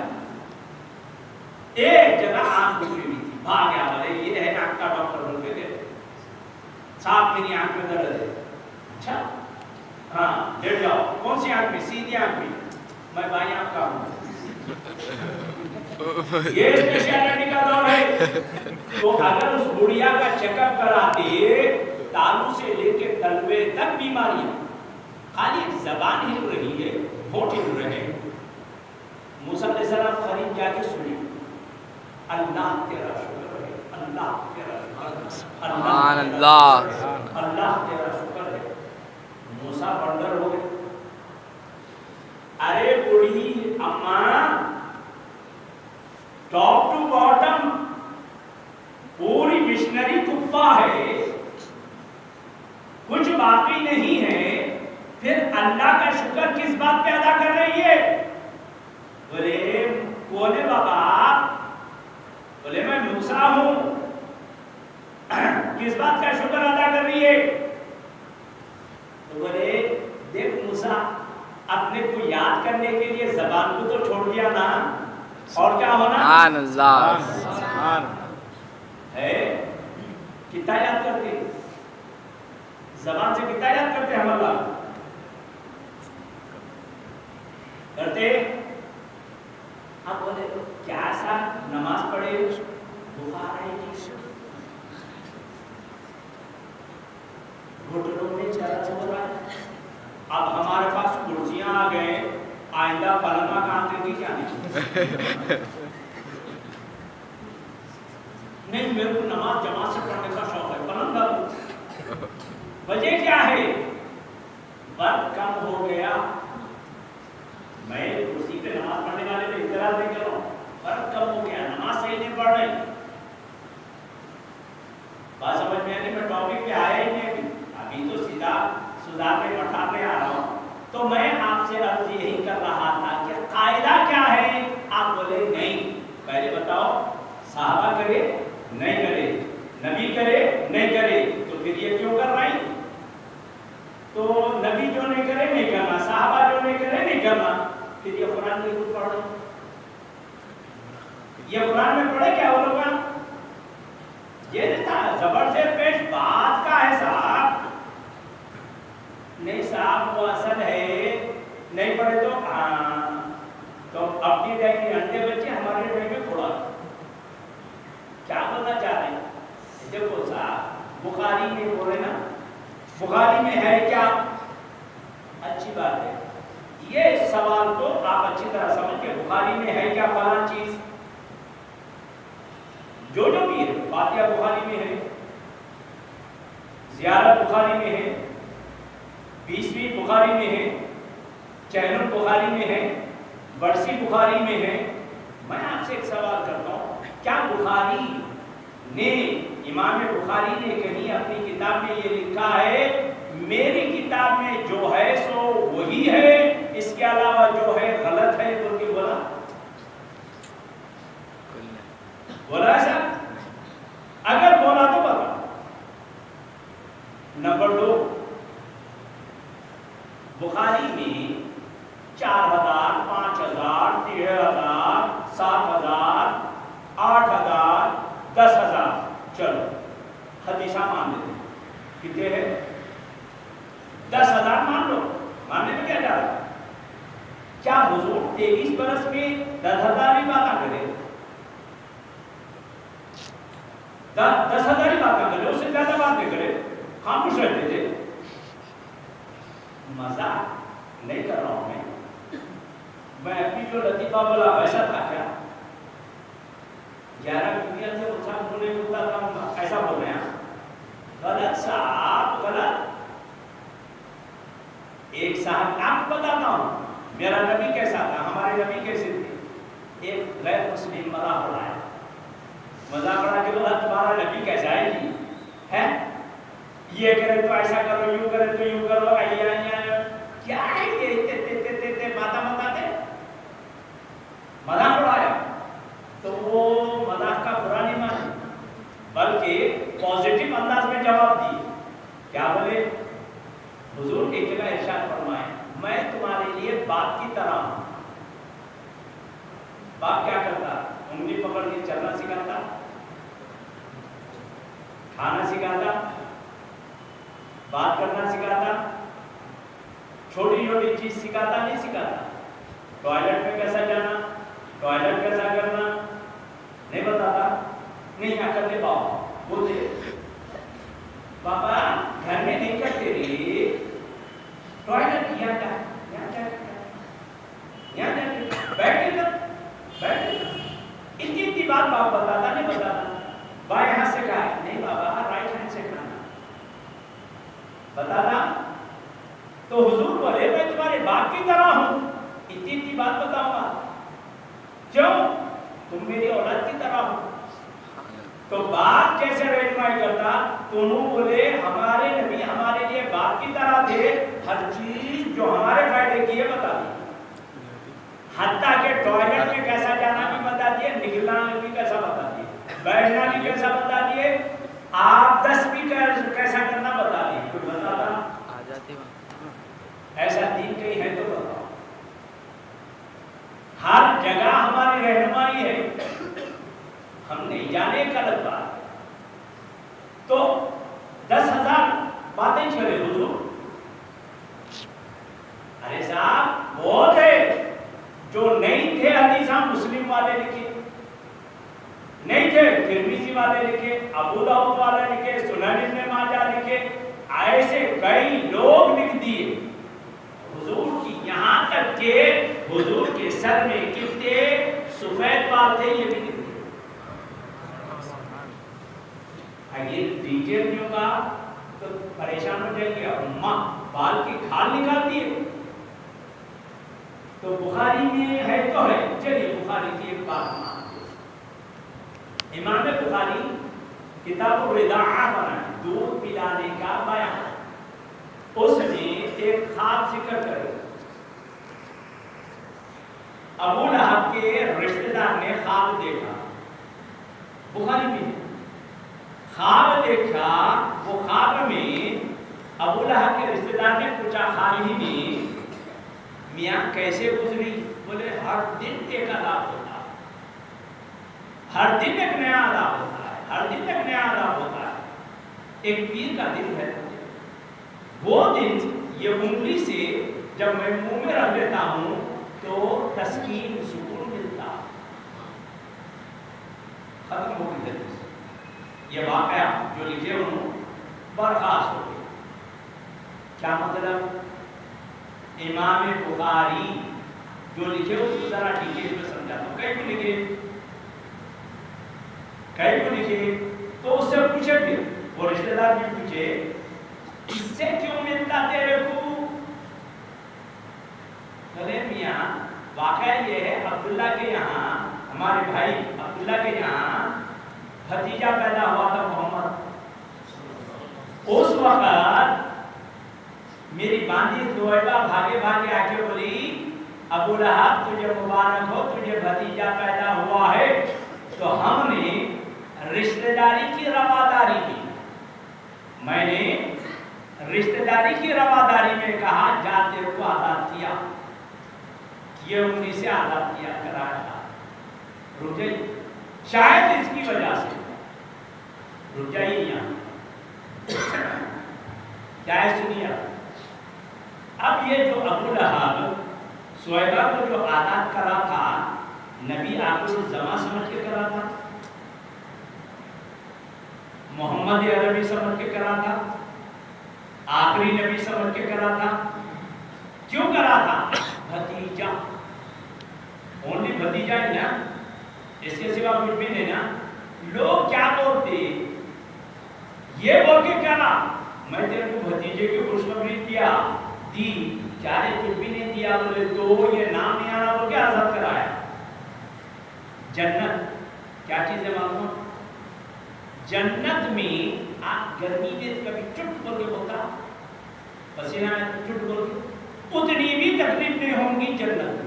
ایک جگہ آنکھ بگڑی ہوئی تھی، بھاگ گیا، بولے یہ ہے آنکھ کا ڈاکٹر، بول کے گئے صاحب میری آنکھ میں درد ہے۔ اچھا ہاں لیٹ جاؤ، کون سی آنکھ میں؟ سیدھی آنکھ میں۔ میں بھائی آپ کا ہوں. یہ اسپیشلٹی کا دور ہے. تو اگر اس بڑھیا کا چیک اپ کراتے تالو سے لے کے تلوے تک بیماریاں، خالی ایک زبان ہل رہی ہے، ہونٹ ہل رہے ہیں. موسیٰ علیہ السلام قریب جا کے سنی، اللہ تیرا شکر ہے، اللہ تیرا شکر ہے، اللہ تیرا شکر ہے. موسیٰ بندر ہو گئے. ارے بڑھی اماں، ٹاپ ٹو باٹم پوری مشنری کپا ہے، کچھ باقی نہیں ہے، پھر اللہ کا شکر کس بات پہ ادا کر رہی ہے؟ بولے کون ہے بابا؟ بولے میں موسیٰ ہوں. کس بات کا شکر ادا کر رہی ہے؟ تو بولے دیکھ موسیٰ، اپنے کو یاد کرنے کے لیے زبان کو تو چھوڑ دیا نا، اور کیا ہونا ہے؟ کتنا یاد کرتے زبان سے، کتنا یاد کرتے ہم اللہ کرتے. اب بولے کیا ایسا نماز پڑھے بخار ہے جی، گھٹنوں میں درد ہو رہا ہے. اب ہمارے پاس کرسیاں آ گئے، آئندہ پلنگا کہاں دیں گی کیا نہیں. میرے کو نماز جماعت سے پڑھنے کا شوق ہے، پلنگ ڈالو. وجہ کیا ہے؟ وقت کم ہو گیا. میں کرسی پہ نماز پڑھنے والے پہ اعتراض نہیں کر رہا ہوں، وقت کم ہو گیا، نماز صحیح نہیں پڑھ رہی. بات سمجھ میں آئی؟ میں ٹاپک پہ آیا ہی نہیں، ابھی تو سیدھا سدھار پہ پٹھا پہ آ رہا ہوں. تو میں آپ سے عرض یہی کر رہا تھا کہ قاعدہ کیا ہے؟ آپ بولے نہیں. پہلے بتاؤ، صحابہ کرے نہیں کرے، نبی کرے نہیں کرے، تو پھر یہ کیوں کر رہی؟ تو نبی جو نہیں کرے نہیں کرنا، صحابہ جو نہیں کرے نہیں کرنا، پھر یہ قرآن میں خود پڑھ رہے. یہ قرآن میں پڑھے کیا وہ لوگ؟ یہ نہیں تھا زبر سے پیش بات کا ہے صاحب. نہیں صاحب وہ اصل ہے، نہیں پڑھے تو اپنی ٹائم میں انڈے بچے، ہمارے ٹائم میں تھوڑا. کیا بولنا چاہ رہے ہیں؟ دیکھو صاحب، بخاری میں بول رہے نا، بخاری میں ہے کیا؟ اچھی بات ہے. یہ سوال کو آپ اچھی طرح سمجھ کے، بخاری میں ہے کیا فلاں چیز، جو بھی ہے. فاتحہ بخاری میں ہے، زیارت بخاری میں ہے، 20ویں بخاری میں ہے، چہل بخاری میں ہے، برسی بخاری میں ہے. میں آپ سے ایک سوال کرتا ہوں، کیا بخاری نے، امام بخاری نے کہیں اپنی کتاب میں یہ لکھا ہے میری کتاب میں جو ہے سو وہی ہے، اس کے علاوہ جو ہے غلط ہے، بول کے بولا؟ بولا ایسا؟ اگر بولا تو بتا. نمبر 2، بخاری میں 4000 5000 13,000 7,000 8,000 10,000 چلو حدیثہ مان لیتے ہیں. کتنے ہیں؟ 10,000 مان لو. ماننے میں کیا جا رہا ہے؟ کیا حضور 23 برس میں 10,000 ہی باتیں کرے؟ 10,000 ہی باتیں کرے، اس سے زیادہ بات نہیں کرے، خاموش رہتے تھے. مزاق نہیں کر رہا ہوں میں اپنی جو لطیفہ بولا ویسا تھا کیا؟ 11 دنیا سے اچھا بولنے بولتا تھا، ایسا بول رہے ہیں؟ غلط صاحب، غلط. ایک صاحب آپ کو بتاتا ہوں میرا نبی کیسا تھا، ہمارے نبی کیسے تھے. ایک غیر مسلم مذاق اڑایا، مذاق اڑا کے بولا تمہارا نبی کیسا ہے جی؟ ہے یہ کرے تو ایسا کرو، یوں کرے تو یوں کرو، کیا ہے یہ باتیں مذاق اڑایا. تو وہ مذاق کا برا نہیں مانے، بلکہ پازیٹیو انداز میں جواب دیے. کیا بولے؟ حضور ایک جگہ ارشاد فرمائے میں تمہارے لیے باپ کی طرح ہوں. باپ کیا کرتا؟ انگلی پکڑ کے چلنا سکھاتا، کھانا سکھاتا، بات کرنا سکھاتا، چھوٹی چھوٹی چیز سکھاتا نہیں سکھاتا. ٹوائلٹ میں کیسا جانا، ٹوائلٹ کیسا کرنا نہیں بتاتا، نہیں آ کر دے پاؤ بولتے پاپا گھر میں نہیں کرتے رہی ٹوائلٹ کیا کیا بیٹھ کے اتنی بات باپ بتاتا نہیں بتاتا، بائیں ہاتھ سے کہا نہیں بابا رائٹ ہینڈ سے کھانا بتاتا، تو حضور بولے میں تمہارے باپ کی طرح ہوں، اتنی بات بتاؤں گا، کیوں تم میری اولاد کی طرح ہو، تو باپ کیسے رہنمائی کرتا، تو انہوں بولے ہمارے نبی ہمارے لیے باپ کی طرح تھے، ہر چیز جو ہمارے فائدے کی ہے بتا دی، حتیٰ کہ ٹوائلٹ میں کیسا جانا بھی بتا دیے، نکلنا بھی کیسا بتا دیے، بیٹھنا بھی کیسا بتا دیے، آپ 10 بھی کیسا کرنا بتا دیے، کوئی بتاتا ایسا دین کہیں ہے تو بتاؤ، ہر جگہ ہماری رہنمائی ہے، ہم نہیں جانے کا الگ بات، تو 10,000 باتیں چھوڑے حضور، ارے صاحب بہت ہے جو نہیں تھے، حدیثاں مسلم والے لکھے نہیں تھے، ترمذی والے لکھے، ابو داؤد والے لکھے، سنن ابن ماجہ لکھے، ایسے کئی لوگ لکھ دیے حضور کی، یہاں تک کہ حضور کے سر میں کتنے سفید بال تھے یہ بھی لکھ دیے، اگر ڈیٹیل نہیں ہوگا تو پریشان ہو جائے گی، اماں بال کی کھال نکال دیے، تو بخاری میں ہے تو ہے، چلیے بخاری کی ایک بات امام بخاری کتاب الرضاعہ بنا دودھ پلانے کا بیان، اس میں ایک خواب ذکر کرے، ابو لہب کے رشتہ دار نے خواب دیکھا، بخاری میں خواب دیکھا، وہ خواب میں ابو لہب کے رشتہ دار نے پوچھا حال ہی میں میاں کیسے گزری، بولے ہر دن ایک عذاب ہوتا ہے، ہر دن ایک نیا عذاب ہوتا ہے، ہر دن ایک نیا عذاب ہوتا ہے، ایک پیر کا دن ہے، وہ دن یہ انگلی سے جب میں منہ میں رکھ لیتا ہوں تو تسکین سکون ملتا، ختم ہو گئی جلدی سے، یہ واقعہ جو لکھے انہوں برخاست ہو گئے، کیا مطلب، امام بخاری جو لکھے اس کو ذرا ڈیٹیل میں سمجھاتا ہوں، کئی کو لکھے تو اس سے پوچھے بھی، وہ رشتہ دار بھی پوچھے اس سے کیوں ملتا تیرے کو، بولے میاں واقعہ یہ ہے عبداللہ کے یہاں، ہمارے بھائی عبداللہ کے یہاں بھتیجا پیدا ہوا تھا محمد، اس وقت میری باندھی سویبہ بھاگے بھاگے آ کے بولی ابو لہب تجھے مبارک ہو، تجھے بھتیجا پیدا ہوا ہے، تو ہم نے رشتہ داری کی رواداری کی، میں نے رشتہ داری کی رواداری میں کہا جا تیرے کو آزاد کیا، یہ انگلی سے آزاد کیا کرایا تھا، رک جائیے، شاید اس کی وجہ سے رک جائیے یہاں، کیا ہے سنیے، اب یہ جو ابو لہب سویبہ کو جو آزاد کرا تھا، نبی آخر الزمان سمجھ کے کرا تھا، محمد عربی سمجھ کے کرا تھا، آخری نبی سمجھ کے کرا تھا، کیوں کرا تھا، بھتیجا، اونلی بھتیجا ہی نا، اس کے سوا کچھ بھی نہیں نا، لوگ کیا بولتے، یہ بول کے کہنا میں تیرے کو بھتیجے کی خوشخبری دیا دی، چارے کچھ بھی نہیں دیا، بولے تو یہ نام نہیں آنا تو کیا آزاد کرایا، جنت کیا چیز ہے معلوم، جنت میں آپ گرمی میں کبھی چٹ بول کے ہوتا، پسینہ میں چٹ بول کے، اتنی بھی تکلیف نہیں ہوں گی جنت میں،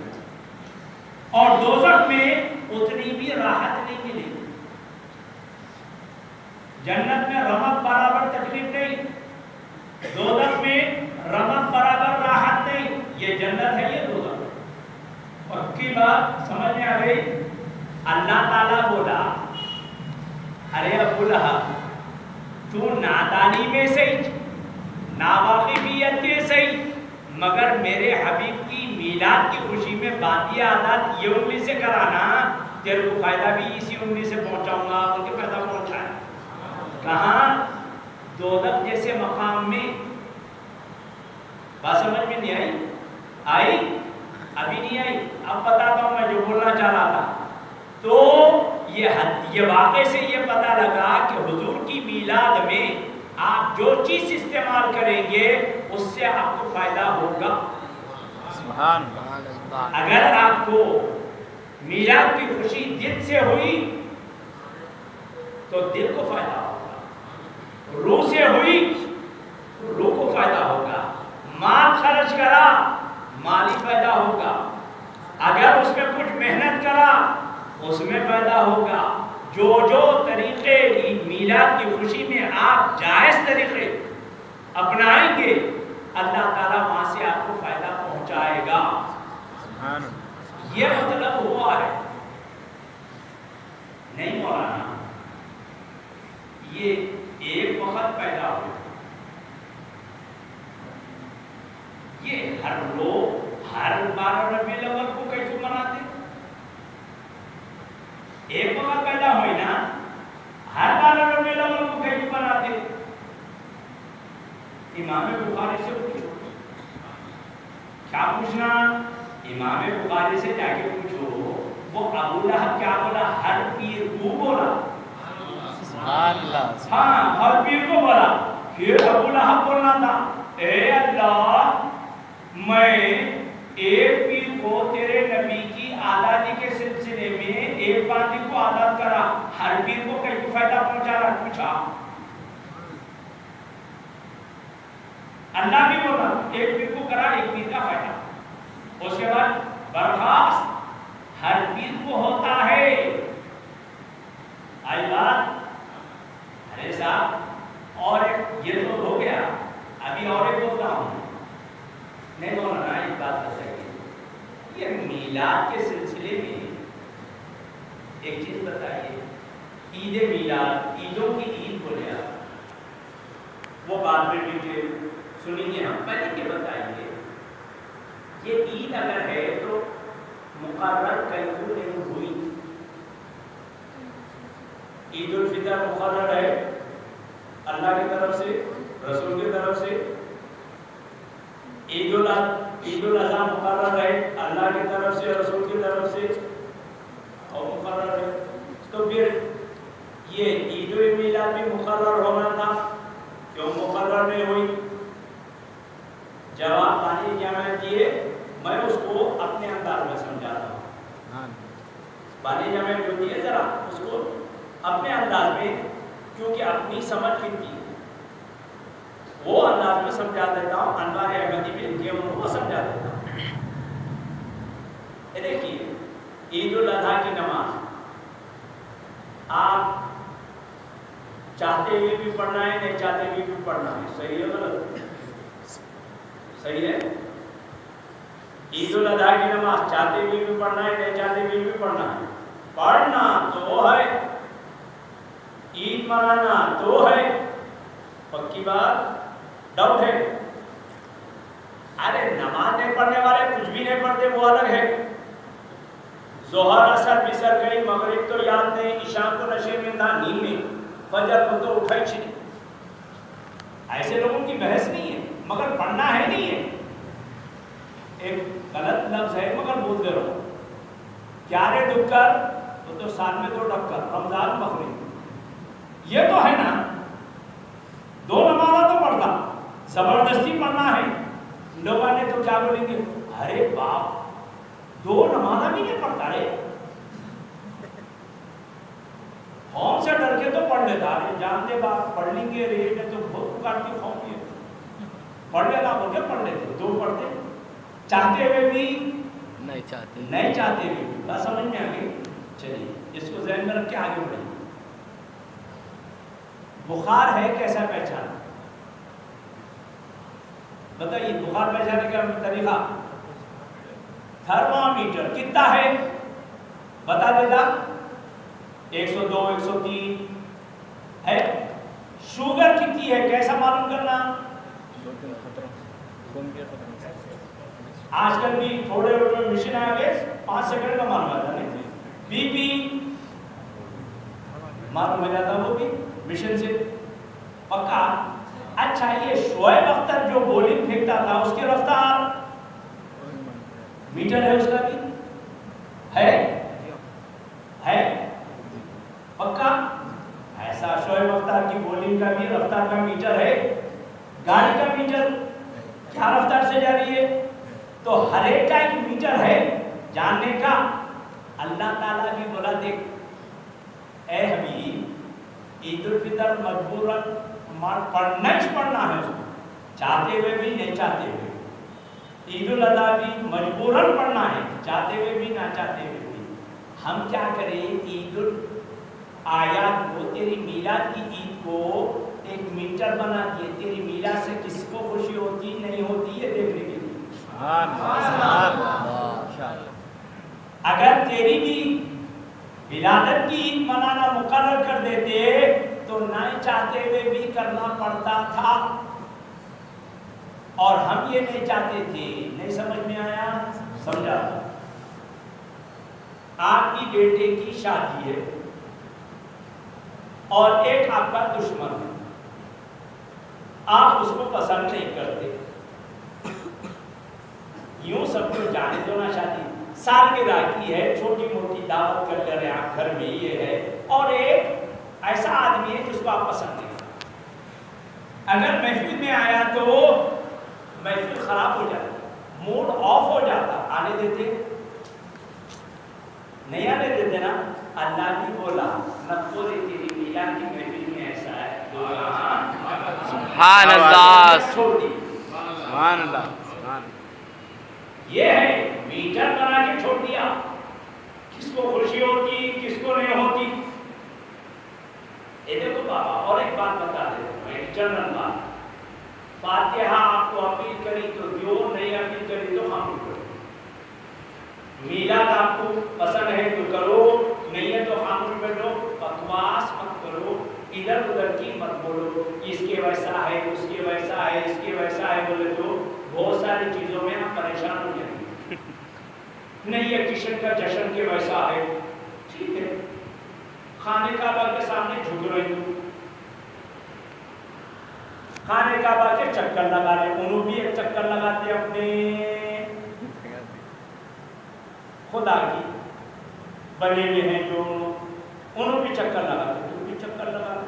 اور دوزخ میں اتنی بھی راحت نہیں ملے گی، جنت میں رمق برابر تکلیف نہیں، دوزخ میں رمق برابر راحت نہیں، یہ جنت ہے یہ دوزخ، پکی بات سمجھ میں آ گئی، اللہ تعالیٰ بولا ارے ابو لہب تو نادانی میں صحیح، ناواقفیت کے صحیح، مگر میرے حبیب کی میلاد کی خوشی میں باقی عادات یہ انگلی سے کرانا، تیرے کو فائدہ بھی اسی انگلی سے پہنچاؤں گا، بلکہ فائدہ پہنچائے کہاں؟ دولت جیسے مقام میں. بات سمجھ میں نہیں آئی؟ آئی؟ ابھی نہیں آئی. اب بتاتا ہوں میں جو بولنا چاہ رہا تھا. تو یہ واقعے سے یہ پتہ لگا کہ حضور کی میلاد میں آپ جو چیز استعمال کریں گے اس سے آپ کو فائدہ ہوگا. سبحان اللہ. اگر آپ کو میلاد کی خوشی دل سے ہوئی تو دل کو فائدہ ہوگا، روح سے ہوئی تو روح کو فائدہ ہوگا، مال خرچ کرا مالی فائدہ ہوگا، اگر اس میں کچھ محنت کرا اس میں فائدہ ہوگا. جو طریقے میلاد کی خوشی میں آپ جائز طریقے اپنائیں گے اللہ تعالیٰ وہاں سے آپ کو فائدہ پہنچائے گا. یہ مطلب ہوا ہے. نہیں مولانا یہ ایک وقت پیدا ہوا، یہ ہر لوگ ہر 12 ربیع الاول کو کیسے مناتے؟ ایک وقت پیدا ہوئی نا، ہر 12 ربیع الاول کو کیسے مناتے؟ امام بخاری سے پوچھو. کیا پوچھنا؟ امام بخاری سے جا کے پوچھو وہ ابو لہب کیا بولا؟ ہر پیر کو بولا. سبحان اللہ. ہاں ہر پیر کو بولا. پھر ابو لہب بولنا تھا اے اللہ میں ایک پیر کو تیرے نبی کی آزادی کے سلسلے میں ایک باندی کو آزاد کرا، ہر پیر کو کئی فائدہ پہنچا رہا. پوچھا اللہ بھی بولا ایک پیر کو کرا ایک پیر کا فائدہ. اس کے بعد برخاست ہر پیر کو ہوتا ہے. آئی بات؟ ارے صاحب اور ایک یہ تو ہو گیا، ابھی اور ایک بولتا ہوں. نہیں مولانا ایک بات بتائیے، یہ میلاد کے سلسلے میں ایک چیز بتائیے. عید میلاد، عیدوں کی عید بولے آپ، وہ بعد میں ڈیٹیل سنیں گے ہم. پہلے یہ بتائیے یہ عید اگر ہے تو مقرر کیوں نہیں ہوئی؟ عید الفطر مقرر ہے اللہ کی طرف سے، رسول کی طرف سے. عید الاضحیٰ مقرر ہے اللہ کی طرف سے، رسول کی طرف سے اور مقرر ہے. تو پھر یہ عید میلاد بھی مقرر ہونا تھا، کیوں مقرر نہیں ہوئی؟ جواب پانی جمع کیے، میں اس کو اپنے انداز میں سمجھاتا ہوں. پانی جمع جو دیے ذرا اس کو اپنے انداز میں، کیونکہ اپنی سمجھ کتنی وہ انداز میں سمجھا دیتا ہوں. انوار احمدی میں لکھے ہوں وہ سمجھا دیتا ہوں. دیکھیے عید الاضحیٰ کی نماز آپ چاہتے ہوئے بھی پڑھنا ہے، نہیں چاہتے ہوئے بھی پڑھنا ہے. صحیح ہے غلط؟ صحیح ہے. عید الاضحیٰ کی نماز چاہتے ہوئے بھی پڑھنا ہے، نہیں چاہتے ہوئے بھی پڑھنا ہے. پڑھنا تو ہے، عید منانا تو ہے. پکی بات؟ ڈاؤٹ ہے؟ ارے نماز نہیں پڑھنے والے کچھ بھی نہیں پڑھتے وہ الگ ہے. ظہر اثر بسر گئی، مغرب تو یاد نہیں، عشاء کو نشے میں تھا، نیند میں، فجر کو تو اٹھائی چھنی. ایسے لوگوں کی بحث نہیں ہے، مگر پڑھنا ہے نہیں ہے. ایک غلط لفظ ہے مگر بولتے رہو. کیارے ڈب کر تو سال میں تو ڈب کر، رمضان بقرعید یہ تو ہے نا. دو نمازہ تو پڑھتا، زبردستی پڑھنا ہے. لوگوں نے تو کیا بولیں گے، ارے باپ دو نمازہ بھی نہیں پڑھتا رے. قوم سے ڈر کے تو پڑھ لیتا ہے، جانتے بات پڑھ لیں گے رے میں تو بہت پکارتی قوم کی پڑھ لینا بول کے پڑھ لیتے. دو پڑھتے چاہتے ہوئے بھی نہیں چاہتے ہوئے بھی. بات سمجھ میں آ گئی؟ چلیے اس کو ذہن میں رکھ کے آگے بڑھیں. بخار ہے کیسا پہچان؟ بتائیے بخار پہچانے کا طریقہ. تھرمامیٹر کتنا ہے بتا دیتا؟ 102 103 ہے. شوگر کتنی ہے کیسا معلوم کرنا؟ آج کل بھی تھوڑے مشین آ گئے 5 سیکنڈ کا معلوم آتا نہیں، بی پی معلوم ہو جاتا وہ بھی مشین سے پکا۔ اچھا یہ شعیب اختر جو بولنگ پھینکتا تھا اس کی رفتار میٹر ہے، اس کا بھی ہے پکا ایسا؟ شعیب اختر کی بولنگ کا بھی رفتار کا میٹر ہے، گاڑی کا میٹر کیا رفتار سے جا رہی ہے، تو ہر ایک کا ایک میٹر ہے جاننے کا۔ اللہ تعالیٰ بھی بولا دیکھ اے حبیب عید الفطر مجبوراً پڑھنا ہی پڑھنا ہے، اس کو چاہتے ہوئے بھی نہیں چاہتے ہوئے، عید الاضحیٰ بھی مجبوراً پڑھنا ہے، چاہتے ہوئے بھی نہ چاہتے ہوئے بھی۔ ہم کیا کریں، عید آیات کو، تیری میلاد کی عید کو ایک میٹر بنا دیے، تیری میلاد سے کس کو خوشی ہوتی نہیں ہوتی ہے دیکھنے کے لیے۔ اگر تیری بھی ولادت کی عید منانا مقرر کر دیتے تو نہ چاہتے ہوئے بھی کرنا پڑتا تھا، اور ہم یہ نہیں چاہتے تھے۔ نہیں سمجھ میں آیا؟ سمجھا؟ آپ کی بیٹے کی شادی ہے اور ایک آپ کا دشمن ہے، آپ اس کو پسند نہیں کرتے، یوں سب کو جانے دو نا، شادی سالگرہ کی ہے، چھوٹی موٹی دعوت کر کر آپ گھر میں یہ ہے، اور ایک ایسا آدمی ہے جس کو آپ پسند نہیں کرتے، اگر محفل میں آیا تو محفل خراب ہو جاتا، موڈ آف ہو جاتا، آنے دیتے نہیں آنے دیتے نا۔ اللہ بھی بولا نقو دے تیری میلاد کی محفل میں ایسا ہے، سبحان اللہ، چھوڑ دی، سبحان اللہ، یہ ہے میٹر بنا کے چھوڑ دیا، کس کو خوشی ہوتی کس کو نہیں ہوتی۔ یہ دیکھو بابا، اور ایک بات بتا دیتا ہوں، ایک جنرل بات، فاتحہ آپ کو اپیل کری تو دیو، نہیں اپیل کری تو ہم کرو، میلاد آپ کو پسند ہے تو کرو، نہیں ہے تو خاموش بیٹھو، بکواس مت کرو، ادھر ادھر کی مت بولو، اس کے ویسا ہے اس کے ویسا ہے اس کے ویسا ہے بولے تو بہت ساری چیزوں میں آپ پریشان ہو جائیں گے۔ نہیں ہے کشن کا جشن کے ویسا ہے، ٹھیک ہے، خانہ کعبہ کے سامنے جھک رہی ہوں، خانہ کعبہ کے چکر لگا لے، انہوں بھی ایک چکر لگاتے اپنے خدا کی بنے ہوئے ہیں جو، انہوں بھی چکر لگاتے، تو بھی چکر لگاتے،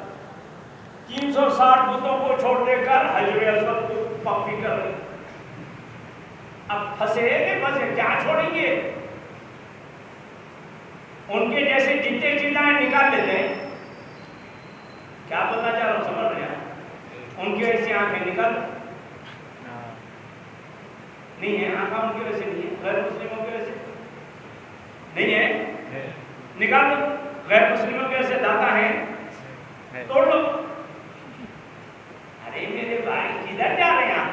360 بتوں کو چھوڑ دے کر حجر اسود کو پاپی کر رہے، اب پھنسے کیا چھوڑیں گے؟ ان کے جیسے جتنے چیزیں نکال لیتے ہیں، کیا بتنا چاہ رہا ہوں سمجھ رہے ہیں؟ ان کی ایسی آنکھیں نکال نہیں ہے، آنکھیں ان کی ویسے نہیں ہے، غیر مسلموں کے ویسے نہیں ہے، نکال لو، غیر مسلموں کے ویسے داتا ہے، توڑ لو۔ ارے میرے بھائی کدھر جا رہے ہیں آپ؟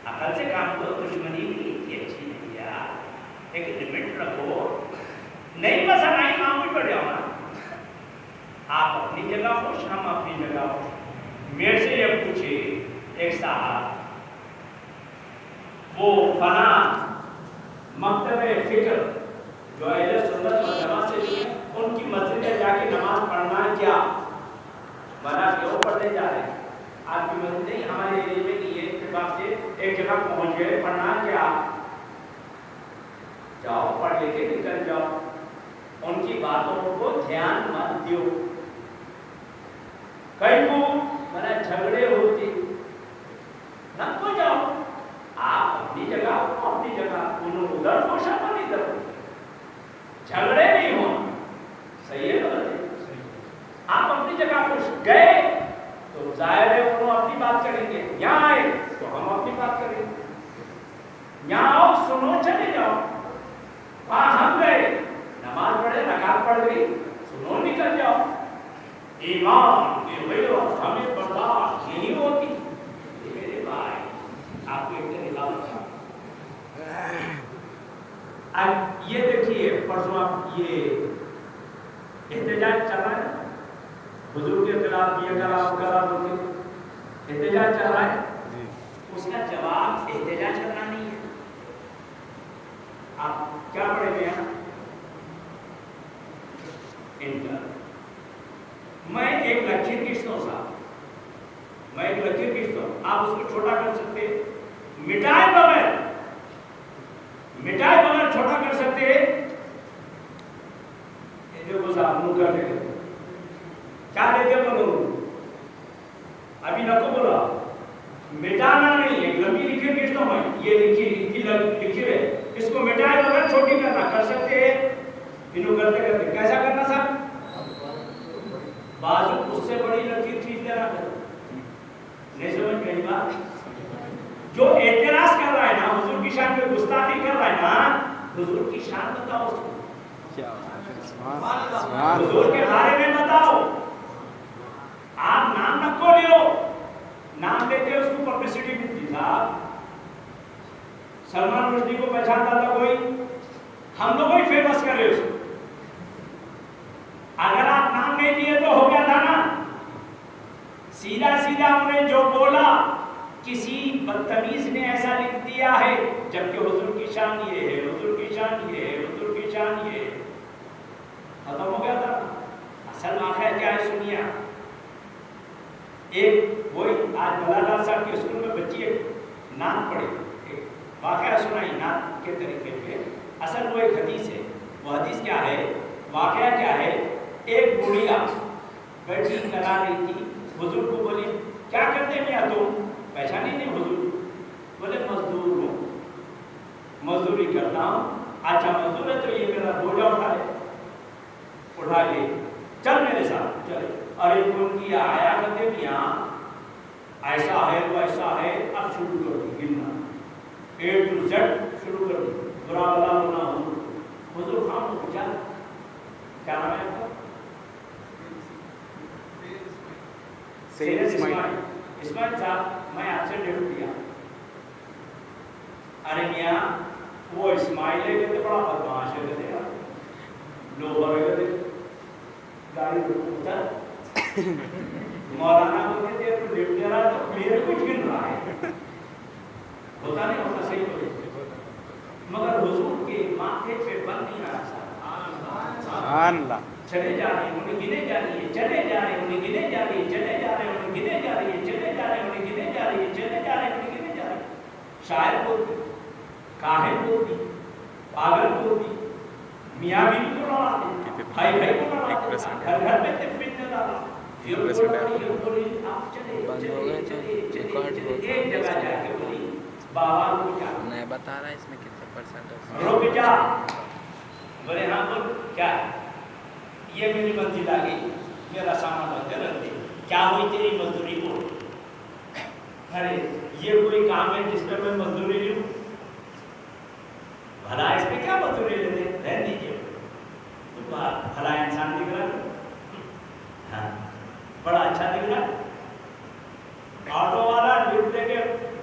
عقل سے کام کرو، دشمنی کی اچھی نہیں یار، ایک لمٹ رکھو، نہیں پسند آئی خاموش بیٹھ جاؤ نا، آپ اپنی جگہ خوش، ہم اپنی جگہ خوش۔ میرے سے یہ پوچھے ایک صاحب، وہ فنا مکتب فکر جو اہل سنت والجماعت سے لیے، ان کی مسجد میں جا کے نماز پڑھنا کیا بنا کیوں پڑھنے جا رہے ہیں؟ آپ کی مسجد نہیں، ہمارے ایریے میں نہیں ہے، اتفاق سے ایک جگہ پہنچ گئے، پڑھنا کیا؟ جاؤ پڑھ لے کے نکل جاؤ، ان کی باتوں کو دھیان مت دیو، کئی کو بنا جھگڑے ہوتے نہ کو جاؤ، آپ اپنی جگہ اپنی جگہ، انہوں ادھر خوش اپن ادھر، جھگڑے نہیں ہو، صحیح ہے غلط ہے؟ آپ اپنی جگہ خوش، گئے تو ظاہر ہے انہوں اپنی بات کریں گے، یہاں آئے تو ہم اپنی بات کریں گے، یہاں آؤ سنو چلے جاؤ، وہاں ہم گئے نماز پڑھے رکعت پڑھ گئی سنو نکل جاؤ۔ ایمان کے غیرت ہمیں برداشت نہیں ہوتی، میرے بھائی آپ کو ایک نکال رکھا۔ اب یہ دیکھیے پرسوں آپ یہ احتجاج چل رہا ہے، حضور کے خلاف یہ کرا ہوتے احتجاج چل رہا ہے، اس کا جواب احتجاج کرنا نہیں ہے، آپ کیا پڑھے گئے ہیں؟ انٹر. میں ایک لکیر کھینچتا ہوں صاحب، میں ایک لکیر کھینچتا ہوں، آپ اس کو چھوٹا کر سکتے، مٹائے بغیر چھوٹا کر سکتے. دیکھو صاحب منہ کر کے کیا لیتے بولو، ابھی نکو بولا، مٹانا نہیں ہے. لمبی لکیر کھینچتا ہوں میں، یہ لکیر ہے، اس کو مٹائے بغیر چھوٹی کرنا کر سکتے ہیں. انہوں کرتے کرتے کیسا کرنا صاحب؟ بازو اس سے بڑی لکیر کھینچ دینا. نہیں سمجھ گئی بات؟ جو اعتراض کر رہا ہے نا حضور کی شان پہ گستاخی کر رہا ہے نا، حضور کی شان بتاؤ اس کو، حضور کے بارے میں بتاؤ. آپ نام نہ کو لیو، نام لیتے اس کو پبلسٹی ملتی. صاحب سلمان رشدی کو پہچانتا تھا کوئی؟ ہم لوگ ہی فیمس کر رہے اس کو. اگر آپ نام نہیں لیے تو ہو گیا تھا نا. سیدھا سیدھا ہم نے جو بولا، کسی بدتمیز نے ایسا لکھ دیا ہے، جبکہ حضور کی شان یہ ہے، حضور کی شان یہ ہے، حضور کی شان یہ ہے. ختم ہو گیا تھا. اصل واقعہ کیا ہے سنیے. ایک وہی آج بلال صاحب کے اسکول میں بچی ایک نعت پڑھی، ایک واقعہ سنائی نعت کے طریقے پہ. اصل وہ ایک حدیث ہے. وہ حدیث کیا ہے، واقعہ کیا ہے. ایک بڑھیا بیٹھی کرا رہی تھی، حضور کو بولی کیا کرتے میاں تم؟ پہچانی نہیں حضور. بولے مزدور ہوں، مزدوری کرتا ہوں. اچھا مزدور ہے تو یہ میرا بوجھا اٹھا کے چل میرے ساتھ چلے. اور ایک ان کی آیا کرتے میاں ایسا ہے وہ ایسا ہے. اب شروع کر دی گننا، A to Z شروع کر دی. برا بلا ہونا حضور خان کو پوچھا کیا نام ہے آپ کا؟ سید اسماعیل صاحب، میں آپ سے ڈیڑھ دیا. ارے میاں وہ اسماعیل ہے کہتے بڑا بدماش ہے کہتے یار، لوہر ہے کہتے گاڑی اتر. مولانا کو کہتے تو ڈیڑھ دے رہا تو میرے کچھ گن رہا ہے. ہوتا نہیں ہوتا صحیح بولے، مگر حضور کے ماتھے پہ بن نہیں رہا. سبحان اللہ. چلے جا رہے انہیں گنے جا رہی ہے، چلے جا رہے انہیں گنے جا رہی ہے، چلے جا رہے انہیں گنے جا رہی ہے، چلے جا رہے انہیں گنے جا رہی ہے، چلے جا رہے انہیں گنے جا رہی ہے. شاعر بولتی، کاہن بولتی، پاگل بولتی، میاں بیوی کو لڑاتے، بھائی بھائی کو لڑاتے، گھر گھر میں فتنے ڈالا. یہ بولی آپ چلے چلے چلے چلے ایک جگہ جا کے بولی بابا رک جا. نہیں بتا رہا اس میں کتنے پرسنٹ رک جا. بولے ہاں بول کیا ہے؟ یہ میری منزل آ گئی، میرا سامان بندے رکھ دے. کیا ہوئی تیری مزدوری کو؟ ارے یہ کوئی کام ہے جس پہ میں مزدوری لوں؟ بھلا اس پہ کیا مزدوری لیتے، رہن دیجیے. تو بھلا انسان دکھ رہا ہے، ہاں بڑا اچھا دکھ رہا ہے. آٹو والا لفٹ دے کے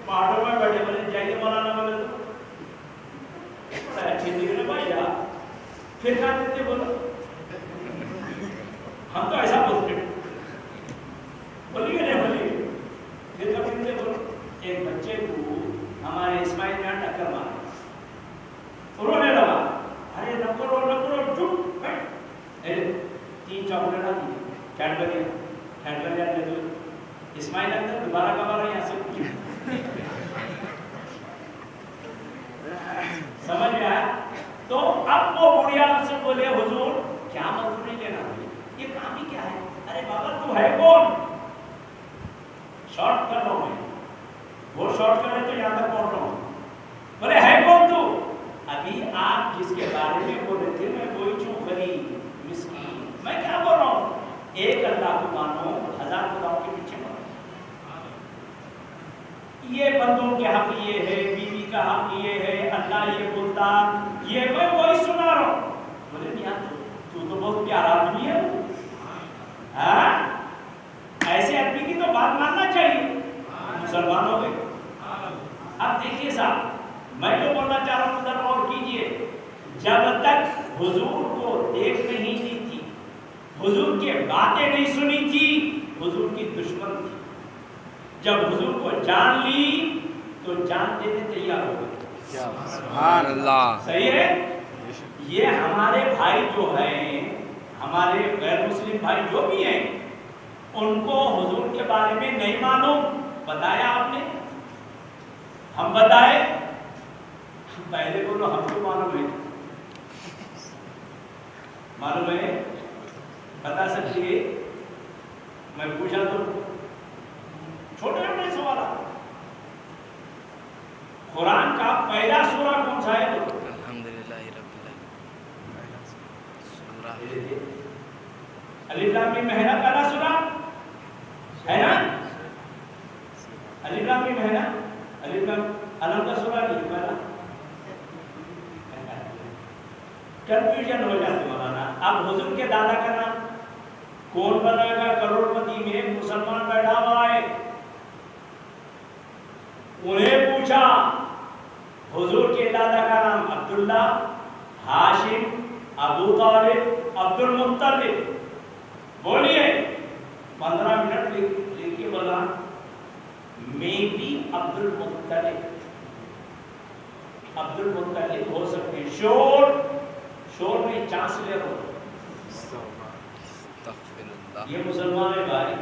آٹو میں بیٹھے بولے جائیے مولانا. بولے تو بڑا اچھی دکھ رہے بھائی یار. پھر کیا دیتے بولو، ہم تو ایسا بولتے بولیے نہیں بولیے. پھر کب دیتے بولو. ایک بچے کو ہمارے اسماعیل نے ٹکر مارا، رونے لگا. ارے نکو رو نکو رو چپ بیٹھ. 3 چاکلیٹ آتی کیڈبری آنے دو. اسماعیل اندر دوبارہ کب آ رہے ہیں یہاں سے پوچھیں. سمجھ میں آیا؟ تو اب وہ بڑھیا سے بولے حضور کیا مزدوری لینا ہے، یہ کام ہی کیا ہے؟ ارے بابا تو ہے کون؟ شارٹ کر رہا ہوں میں، وہ شارٹ کرے تو یہاں تک پہنچ رہا ہوں. بولے ہے کون تو؟ ابھی آپ جس کے بارے میں بول رہے تھے میں وہی چوں غریب مسکین. میں کیا بول رہا ہوں؟ ایک اللہ کو مانو، 1000 خداؤں کے پیچھے مانو. یہ بندوں کے حق یہ ہے، بیوی کا حق یہ ہے، اللہ یہ بولتا، یہ میں وہی سنا رہا ہوں. بولے میاں تو بہت پیارا آدمی ہے. ایسے آدمی کی تو بات ماننا چاہیے. مسلمان ہو گئے. اب دیکھیے صاحب میں جو بولنا چاہ رہا ہوں ذرا غور کیجیے. جب تک حضور کو دیکھ نہیں لی تھی، حضور کی باتیں نہیں سنی تھی، حضور کی دشمن تھی. جب حضور کو جان لی تو جان دینے تیار ہو گئے. سبحان اللہ. صحیح ہے. یہ ہمارے بھائی جو ہیں، ہمارے غیر مسلم بھائی جو بھی ہیں، ان کو حضور کے بارے میں نہیں معلوم. بتایا آپ نے، ہم بتائے. پہلے بولو ہم کو معلوم ہے. معلوم ہے؟ بتا سکتی ہے؟ میں پوچھا تو چھوٹے چھوٹے سوالات. قرآن کا پہلا سورہ کون سا ہے؟ الحمدللہ رب العالمین. سورہ الف لام میم ہے نا پہلا سورہ؟ ہے نا؟ الف لام میم ہے نا؟ الف لام علم کا سورہ نہیں پہلا. کنفیوژن ہو جاتے مولانا. اب حضور کے دادا کا نام کون بنائے گا؟ کروڑ پتی میں مسلمان بیٹھا ہوا ہے. انہیں پوچھا حضور کے دادا کا نام عبداللہ، ہاشم، ابو طالب، عبد المطلب. بولیے. 15 منٹ لکھ کے بولا میں بھی عبد المطلب. عبد المطلب ہو سکتے. شور میں چانسلر ہو. یہ مسلمان ہے بھائی.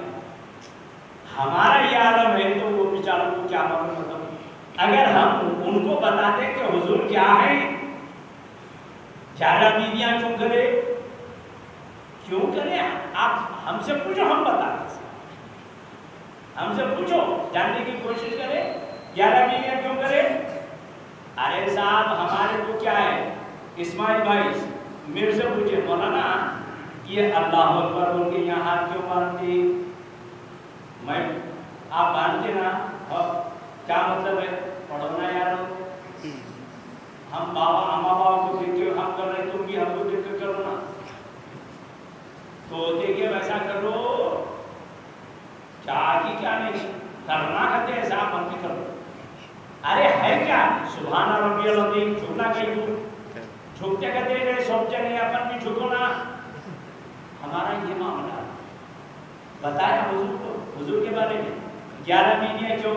ہمارا یہ عالم ہے تو وہ بیچاروں کو کیا معلوم. مطلب اگر ہم ان کو بتاتے کہ حضور کیا ہے، 11 بیویاں کیوں کرے، کیوں کرے؟ آپ ہم سے پوچھو، ہم بتاتے. ہم سے پوچھو، جاننے کی کوشش کرے 11 بیویاں کیوں کرے. ارے صاحب ہمارے کو کیا ہے؟ اسماعیل بھائی میرے سے پوچھے مولانا یہ اللہ اکبر بول کے یہاں ہاتھ کیوں مارتے؟ میں آپ مانتے نا؟ کیا مطلب ہے؟ پڑھونا یار. ہم بابا اما بابا کو دیکھ کے ہم کر رہے، تم بھی ہم کو دیکھ کے کرو نا. تو دیکھیے ویسا کرو. کیا کیا نہیں کرنا کہتے ہیں صاحب ہم بھی کرو. ارے ہے کیا؟ سبحان ربی العظیم. جھکنا کہیں جھکتے کہتے ہیں سوچتے نہیں اپن بھی جھکو نا. ہمارا یہ معاملہ بتایا حضور کو، حضور کے بارے میں 11 بیویاں کیوں؟